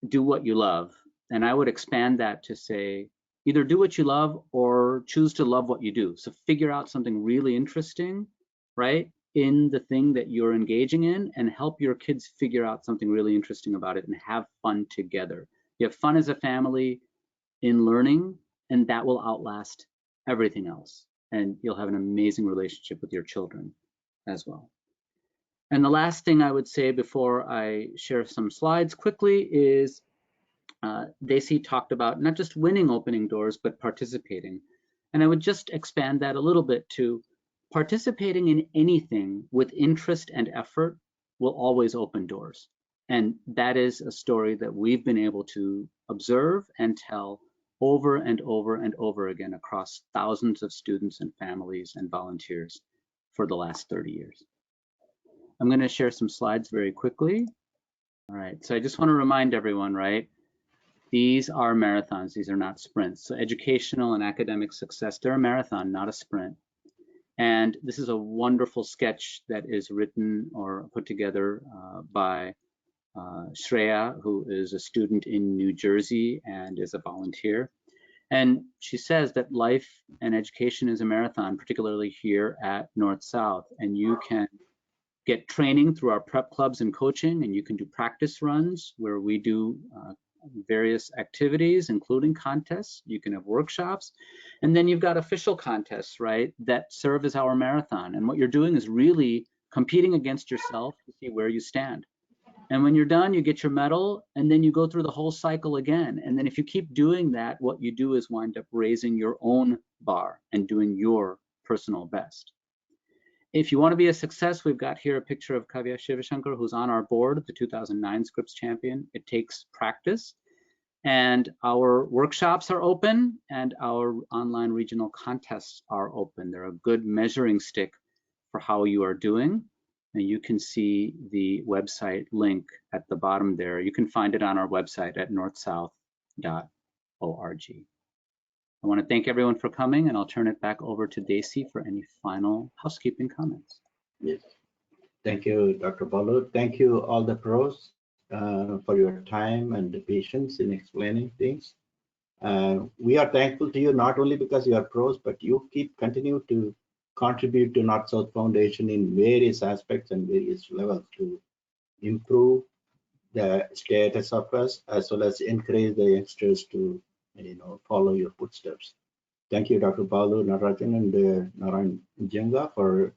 Speaker 2: do what you love. And I would expand that to say, either do what you love or choose to love what you do. So figure out something really interesting, right, in the thing that you're engaging in, and help your kids figure out something really interesting about it and have fun together. You have fun as a family in learning, and that will outlast everything else. And you'll have an amazing relationship with your children as well. And the last thing I would say before I share some slides quickly is Desi talked about not just winning opening doors, but participating. And I would just expand that a little bit to participating in anything with interest and effort will always open doors. And that is a story that we've been able to observe and tell over and over and over again across thousands of students and families and volunteers for the last 30 years. I'm going to share some slides very quickly. All right, so I just want to remind everyone, right? These are marathons, these are not sprints. So educational and academic success, they're a marathon, not a sprint. And this is a wonderful sketch that is written or put together by Shreya, who is a student in New Jersey and is a volunteer. And she says that life and education is a marathon, particularly here at North-South. And you can get training through our prep clubs and coaching, and you can do practice runs where we do various activities, including contests. You can have workshops, and then you've got official contests, right, that serve as our marathon. And what you're doing is really competing against yourself to see where you stand. And when you're done, you get your medal, and then you go through the whole cycle again. And then if you keep doing that, what you do is wind up raising your own bar and doing your personal best. If you want to be a success, we've got here a picture of Kavya Shivashankar, who's on our board, the 2009 Scripps champion. It takes practice, and our workshops are open, and our online regional contests are open. They're a good measuring stick for how you are doing, and you can see the website link at the bottom there. You can find it on our website at northsouth.org. I want to thank everyone for coming, and I'll turn it back over to Desi for any final housekeeping comments.
Speaker 1: Yes. Thank you, Dr. Balu. Thank you, all the pros, for your time and the patience in explaining things. We are thankful to you, not only because you are pros, but you continue to contribute to North-South Foundation in various aspects and various levels to improve the status of us, as well as encourage the youngsters to follow your footsteps. Thank you, Dr. Balu Natarajan and Narayan Jenga, for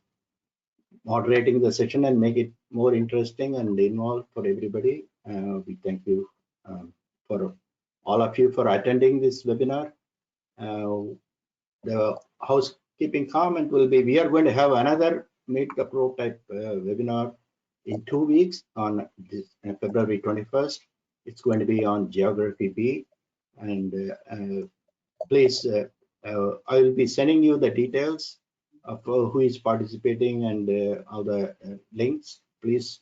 Speaker 1: moderating the session and make it more interesting and involved for everybody. We thank you for all of you for attending this webinar. The housekeeping comment will be, we are going to have another Meet the Pro type webinar in 2 weeks on this, February 21st. It's going to be on Geography B. And please, I will be sending you the details of who is participating and all the links. Please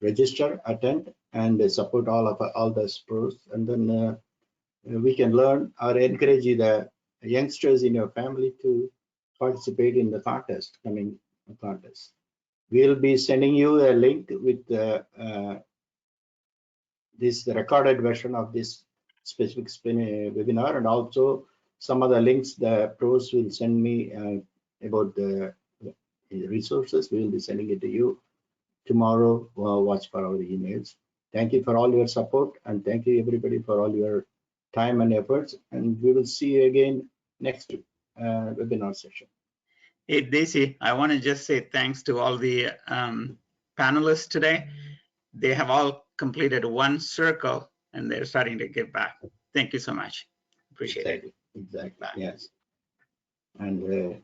Speaker 1: register, attend, and support all the pros. And then we can learn or encourage the youngsters in your family to participate in the contest, coming contest. We'll be sending you a link with this recorded version of this specific webinar, and also some of the links the pros will send me about the resources. We will be sending it to you tomorrow. Watch for our emails. Thank you for all your support, and thank you everybody for all your time and efforts, and we will see you again next webinar session.
Speaker 14: Hey, Desi, I want to just say thanks to all the panelists today. They have all completed one circle and they're starting to give back. Thank you so much. Appreciate it.
Speaker 1: Exactly. Yes. And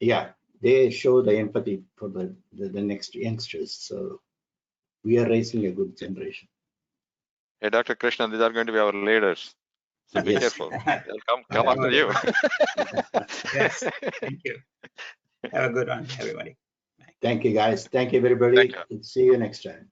Speaker 1: yeah, they show the empathy for the next youngsters. So we are raising a good generation.
Speaker 3: Hey, Dr. Krishnan, these are going to be our leaders. So be careful. They'll come after you.
Speaker 14: Yes. Thank you. Have a good one, everybody.
Speaker 1: Thank you, guys. Thank you, everybody.
Speaker 3: Thank you.
Speaker 1: See you next time.